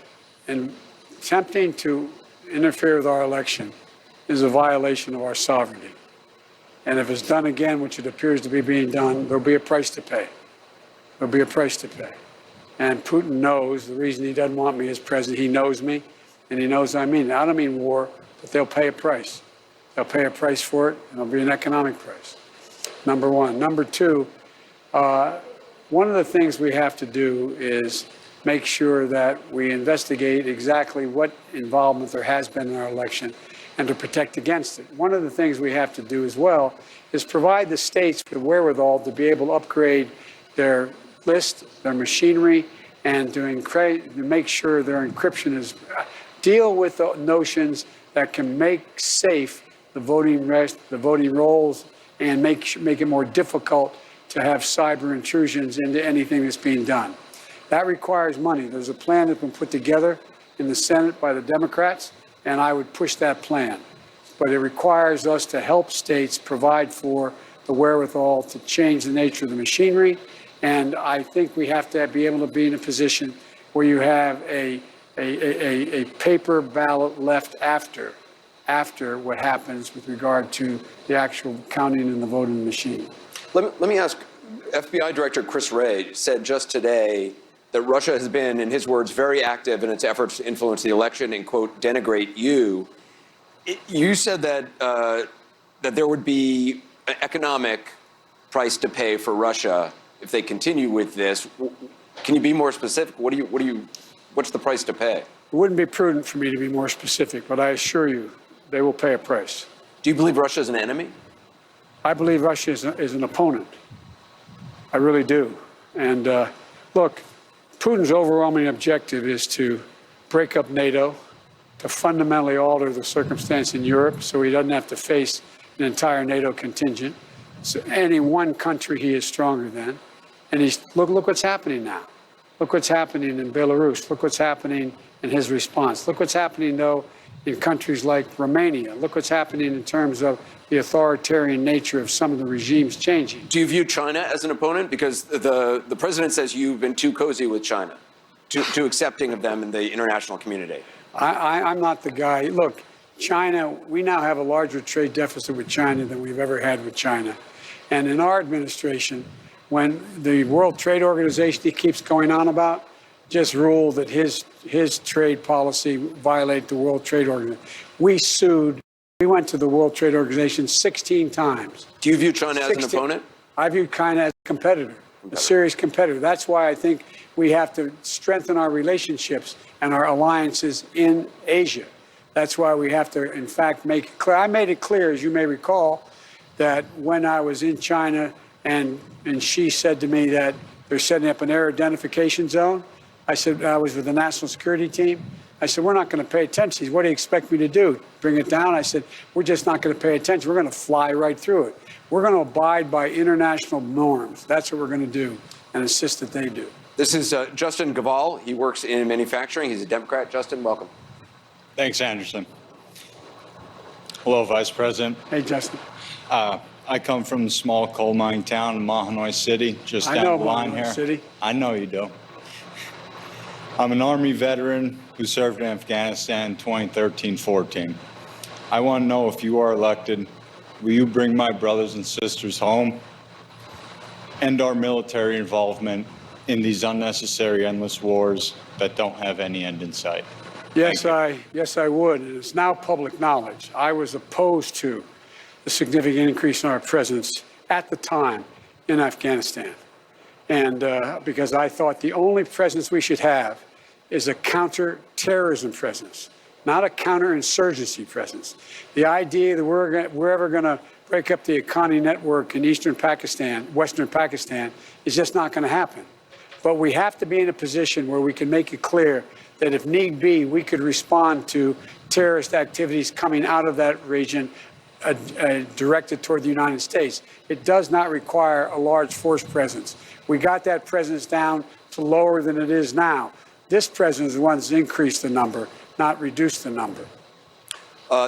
in attempting to interfere with our election is a violation of our sovereignty. And if it's done again, which it appears to be being done, there'll be a price to pay. There'll be a price to pay. And Putin knows the reason he doesn't want me as president. He knows me, and he knows I mean it. I don't mean war. but they'll pay a price. They'll pay a price for it, and it'll be an economic price. Number one. Number two, one of the things we have to do is make sure that we investigate exactly what involvement there has been in our election and to protect against it. One of the things we have to do as well is provide the states the wherewithal to be able to upgrade their list, their machinery, and to make sure their encryption is deal with the notions that can make safe the voting rolls and make it more difficult to have cyber intrusions into anything that's being done. That requires money. There's a plan that's been put together in the Senate by the Democrats, and I would push that plan. But it requires us to help states provide for the wherewithal to change the nature of the machinery. And I think we have to be able to be in a position where you have a paper ballot left after what happens with regard to the actual counting in the voting machine. Let me ask, FBI Director Chris Wray said just today that Russia has been, in his words, very active in its efforts to influence the election and, quote, denigrate you. You said that that there would be an economic price to pay for Russia if they continue with this. Can you be more specific? What's the price to pay? It wouldn't be prudent for me to be more specific, but I assure you they will pay a price. Do you believe Russia is an enemy? I believe Russia is an opponent. I really do. And look, Putin's overwhelming objective is to break up NATO, to fundamentally alter the circumstance in Europe so he doesn't have to face an entire NATO contingent. So any one country he is stronger than. And look what's happening now. Look what's happening in Belarus. Look what's happening in his response. Look what's happening, though, in countries like Romania. Look what's happening in terms of the authoritarian nature of some of the regimes changing. Do you view China as an opponent? Because the president says you've been too cozy with China, too accepting of them in the international community. I'm not the guy. Look, China, we now have a larger trade deficit with China than we've ever had with China. And in our administration, when the World Trade Organization he keeps going on about just ruled that his trade policy violated the World Trade Organization. We sued. We went to the World Trade Organization 16 times. Do you view China as an opponent? I view China as a competitor, a serious competitor. That's why I think we have to strengthen our relationships and our alliances in Asia. That's why we have to, in fact, make it clear. I made it clear, as you may recall, that when I was in China and she said to me that they're setting up an air identification zone, I said, I was with the national security team. I said, we're not going to pay attention. He said, what do you expect me to do? Bring it down? I said, we're just not going to pay attention. We're going to fly right through it. We're going to abide by international norms. That's what we're going to do and insist that they do. This is Justin Gavall. He works in manufacturing. He's a Democrat. Justin, welcome. Thanks, Anderson. Hello, Vice President. Hey, Justin. I come from a small coal mine town in Mahanoy City, just down the line here. City. I know you do. I'm an Army veteran who served in Afghanistan in 2013-14. I want to know, if you are elected, will you bring my brothers and sisters home, end our military involvement in these unnecessary, endless wars that don't have any end in sight? Yes, I would. It's now public knowledge. I was opposed to the significant increase in our presence at the time in Afghanistan. And because I thought the only presence we should have is a counter-terrorism presence, not a counterinsurgency presence. The idea that we're ever going to break up the Haqqani network in eastern Pakistan, western Pakistan, is just not going to happen. But we have to be in a position where we can make it clear that if need be, we could respond to terrorist activities coming out of that region directed toward the United States. It does not require a large force presence. We got that presence down to lower than it is now. This president is the one that's increased the number, not reduced the number.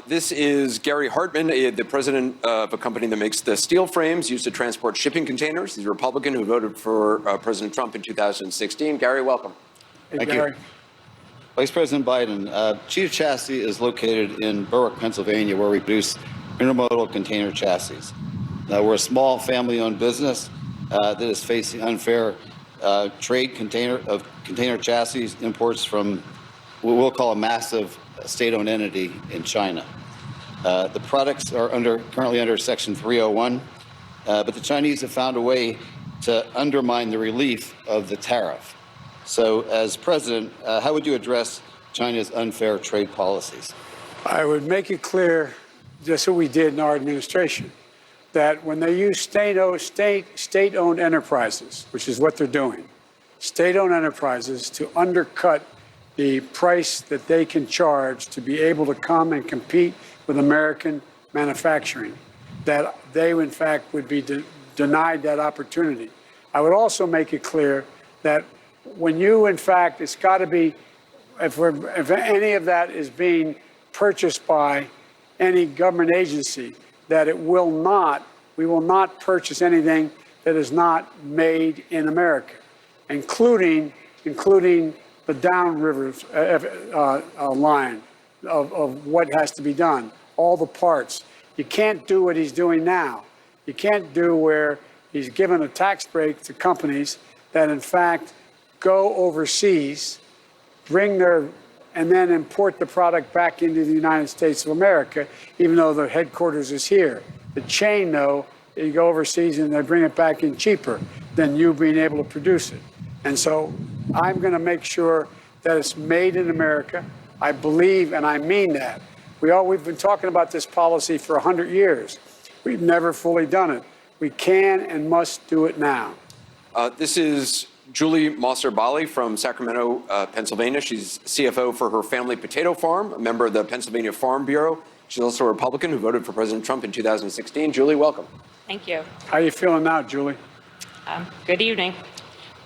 This is Gary Hartman, the president of a company that makes the steel frames used to transport shipping containers. He's a Republican who voted for President Trump in 2016. Gary, welcome. Hey, Thank Gary. you. Vice President Biden, Cheetah Chassis is located in Berwick, Pennsylvania, where we produce intermodal container chassis. We're a small family-owned business that is facing unfair trade container chassis imports from what we'll call a massive state-owned entity in China. The products are currently under Section 301, but the Chinese have found a way to undermine the relief of the tariff. So, as president, how would you address China's unfair trade policies? I would make it clear, just what we did in our administration, that when they use state-owned enterprises, which is what they're doing, state-owned enterprises to undercut the price that they can charge to be able to come and compete with American manufacturing, that they, in fact, would be denied that opportunity. I would also make it clear that when you, in fact, it's got to be, if any of that is being purchased by any government agency, that we will not purchase anything that is not made in America, including the downriver line of what has to be done, all the parts. You can't do what he's doing now. You can't do where he's given a tax break to companies that, in fact, go overseas, and then import the product back into the United States of America, even though the headquarters is here. The chain, though, you go overseas and they bring it back in cheaper than you being able to produce it. And so I'm going to make sure that it's made in America. I believe, and I mean that. We've been talking about this policy for 100 years. We've never fully done it. We can and must do it now. This is Julie Mosser-Bali from Sacramento, Pennsylvania. She's CFO for her family potato farm, a member of the Pennsylvania Farm Bureau. She's also a Republican who voted for President Trump in 2016. Julie, welcome. Thank you. How are you feeling now, Julie? Good evening.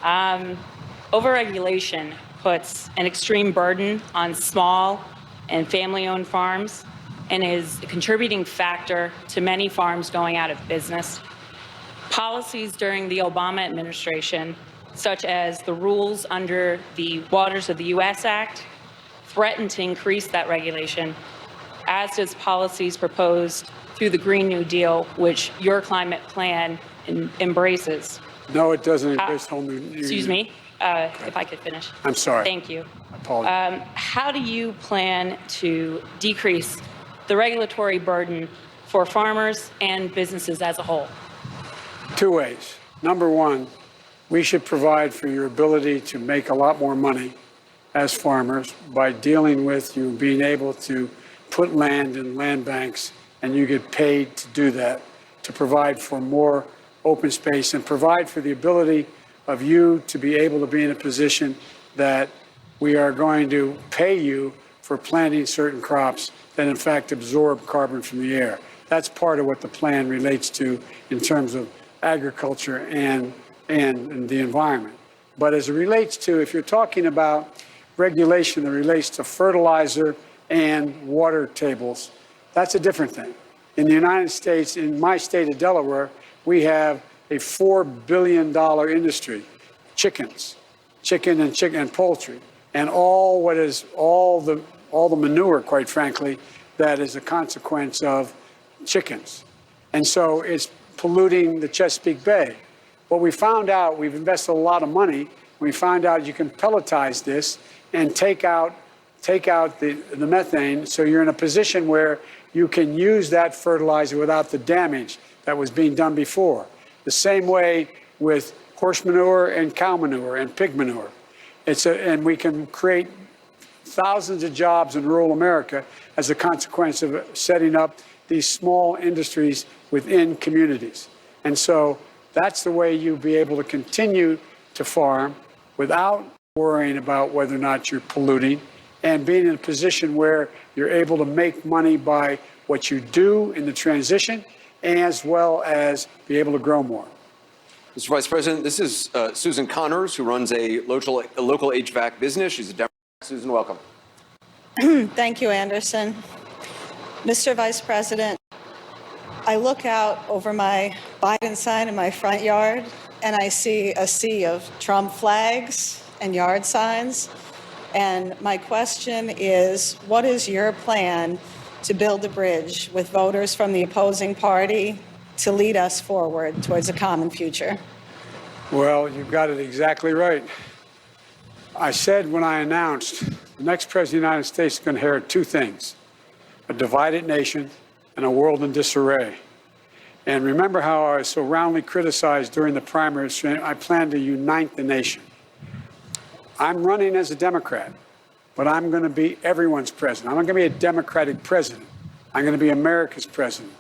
Overregulation puts an extreme burden on small and family-owned farms and is a contributing factor to many farms going out of business. Policies during the Obama administration, such as the rules under the Waters of the U.S. Act, threaten to increase that regulation, as does policies proposed through the Green New Deal, which your climate plan embraces. No, it doesn't embrace whole new. Excuse me, if I could finish. I'm sorry. Thank you. I apologize. How do you plan to decrease the regulatory burden for farmers and businesses as a whole? Two ways. Number one, we should provide for your ability to make a lot more money as farmers by dealing with you being able to put land in land banks, and you get paid to do that, to provide for more open space and provide for the ability of you to be able to be in a position that we are going to pay you for planting certain crops that in fact absorb carbon from the air. That's part of what the plan relates to in terms of agriculture and the environment. But as it relates to, if you're talking about regulation that relates to fertilizer and water tables, that's a different thing. In the United States, in my state of Delaware, we have a $4 billion industry, chicken and poultry, and all the manure, quite frankly, that is a consequence of chickens. And so it's polluting the Chesapeake Bay. What we found out, we've invested a lot of money. We found out you can pelletize this and take out the methane, so you're in a position where you can use that fertilizer without the damage that was being done before. The same way with horse manure and cow manure and pig manure. And we can create thousands of jobs in rural America as a consequence of setting up these small industries within communities. And so that's the way you'll be able to continue to farm without worrying about whether or not you're polluting, and being in a position where you're able to make money by what you do in the transition, as well as be able to grow more. Mr. Vice President, this is Susan Connors, who runs a local HVAC business. She's a Democrat. Susan, welcome. Thank you, Anderson. Mr. Vice President, I look out over my Biden sign in my front yard, and I see a sea of Trump flags and yard signs. And my question is, what is your plan to build a bridge with voters from the opposing party to lead us forward towards a common future? Well, you've got it exactly right. I said when I announced the next president of the United States is going to inherit two things: a divided nation and a world in disarray. And remember how I was so roundly criticized during the primaries. I plan to unite the nation. I'm running as a Democrat, but I'm going to be everyone's president. I'm not going to be a Democratic president. I'm going to be America's president.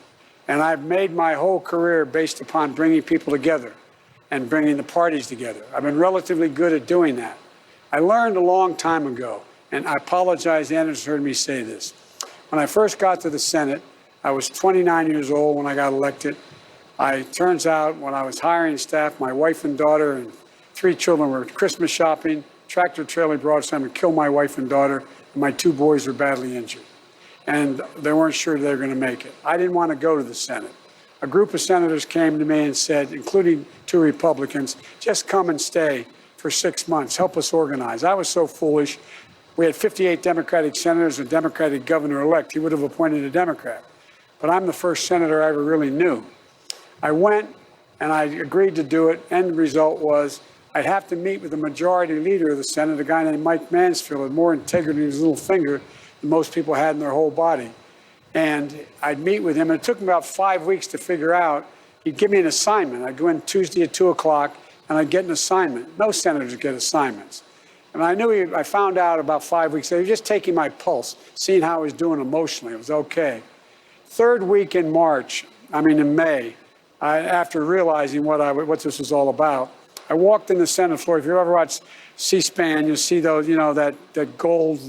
And I've made my whole career based upon bringing people together and bringing the parties together. I've been relatively good at doing that. I learned a long time ago, and I apologize, Anders heard me say this. When I first got to the Senate, I was 29 years old when I got elected. Turns out, when I was hiring staff, my wife and daughter and 3 children were Christmas shopping. Tractor trailer brought us home and killed my wife and daughter, and my 2 boys were badly injured. And they weren't sure they were going to make it. I didn't want to go to the Senate. A group of senators came to me and said, including 2 Republicans, just come and stay for 6 months, help us organize. I was so foolish. We had 58 Democratic senators and a Democratic governor-elect. He would have appointed a Democrat. But I'm the first senator I ever really knew. I went and I agreed to do it. End result was I'd have to meet with the majority leader of the Senate, a guy named Mike Mansfield, with more integrity in his little finger than most people had in their whole body. And I'd meet with him, and it took me about 5 weeks to figure out. He'd give me an assignment. I'd go in Tuesday at 2 o'clock, and I'd get an assignment. No senators get assignments. And I found out about 5 weeks later, he was just taking my pulse, seeing how I was doing emotionally. It was okay. 3rd week in May, after realizing what this was all about, I walked in the Senate floor. If you ever watch C-SPAN, you'll see those, that gold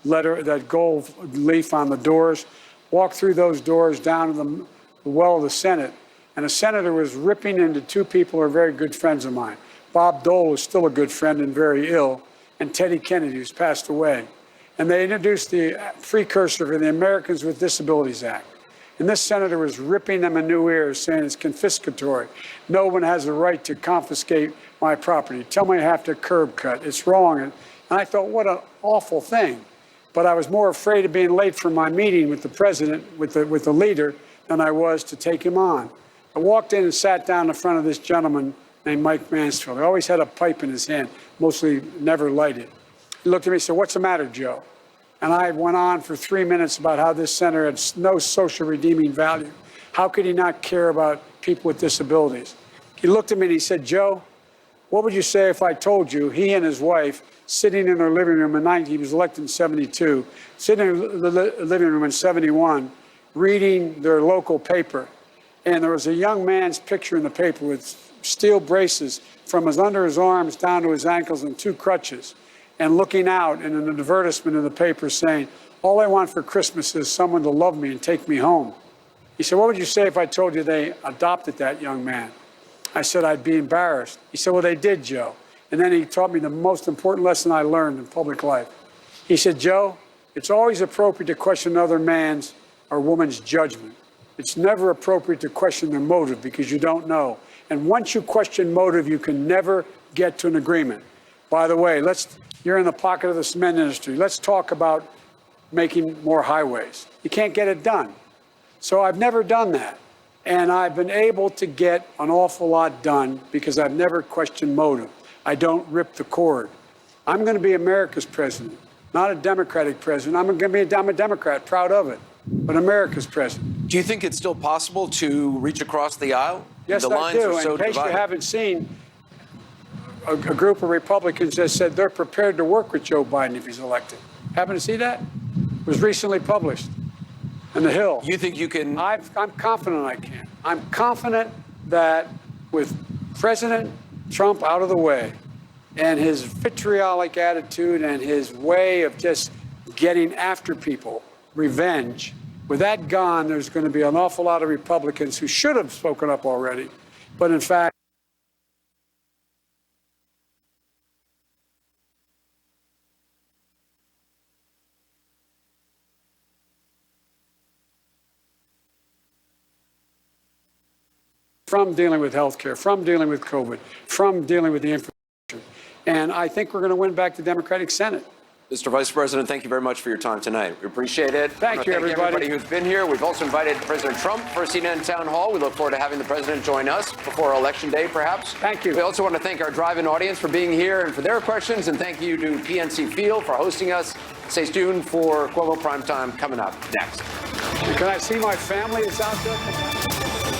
letter, that gold leaf on the doors. Walked through those doors down to the well of the Senate, and a senator was ripping into 2 people who are very good friends of mine. Bob Dole is still a good friend and very ill, and Teddy Kennedy, who's passed away. And they introduced the precursor for the Americans with Disabilities Act. And this senator was ripping them a new ears, saying it's confiscatory. No one has a right to confiscate my property. Tell me I have to curb cut. It's wrong. And I thought, what an awful thing. But I was more afraid of being late for my meeting with the president, with the leader, than I was to take him on. I walked in and sat down in front of this gentleman named Mike Mansfield. He always had a pipe in his hand, mostly never lighted. He looked at me and said, "What's the matter, Joe?" And I went on for 3 minutes about how this senator had no social redeeming value. How could he not care about people with disabilities? He looked at me and he said, "Joe, what would you say if I told you he and his wife sitting in their living room he was elected in 72, sitting in the living room in 71, reading their local paper, and there was a young man's picture in the paper with steel braces from under his arms down to his ankles and 2 crutches, and looking out in an advertisement in the paper saying, 'All I want for Christmas is someone to love me and take me home.'" He said, "What would you say if I told you they adopted that young man?" I said, "I'd be embarrassed." He said, "Well, they did, Joe." And then he taught me the most important lesson I learned in public life. He said, "Joe, it's always appropriate to question another man's or woman's judgment. It's never appropriate to question their motive because you don't know. And once you question motive, you can never get to an agreement. By the way, you're in the pocket of the cement industry. Let's talk about making more highways. You can't get it done." So I've never done that. And I've been able to get an awful lot done because I've never questioned motive. I don't rip the cord. I'm going to be America's president, not a Democratic president. I'm a Democrat, proud of it, but America's president. Do you think it's still possible to reach across the aisle? Yes, I do. In case you haven't seen, a group of Republicans has said they're prepared to work with Joe Biden if he's elected. Happen to see that? It was recently published in The Hill. You think you can? I'm confident I can. I'm confident that with President Trump out of the way and his vitriolic attitude and his way of just getting after people, revenge, with that gone, there's going to be an awful lot of Republicans who should have spoken up already, but in fact, from dealing with health care, from dealing with COVID, from dealing with the infrastructure. And I think we're going to win back the Democratic Senate. Mr. Vice President, thank you very much for your time tonight. We appreciate it. Thank you, everybody. Who's been here. We've also invited President Trump for a CNN town hall. We look forward to having the president join us before Election Day, perhaps. Thank you. We also want to thank our drive-in audience for being here and for their questions. And thank you to PNC Field for hosting us. Stay tuned for Cuomo Primetime coming up next. And can I see my family that's out there?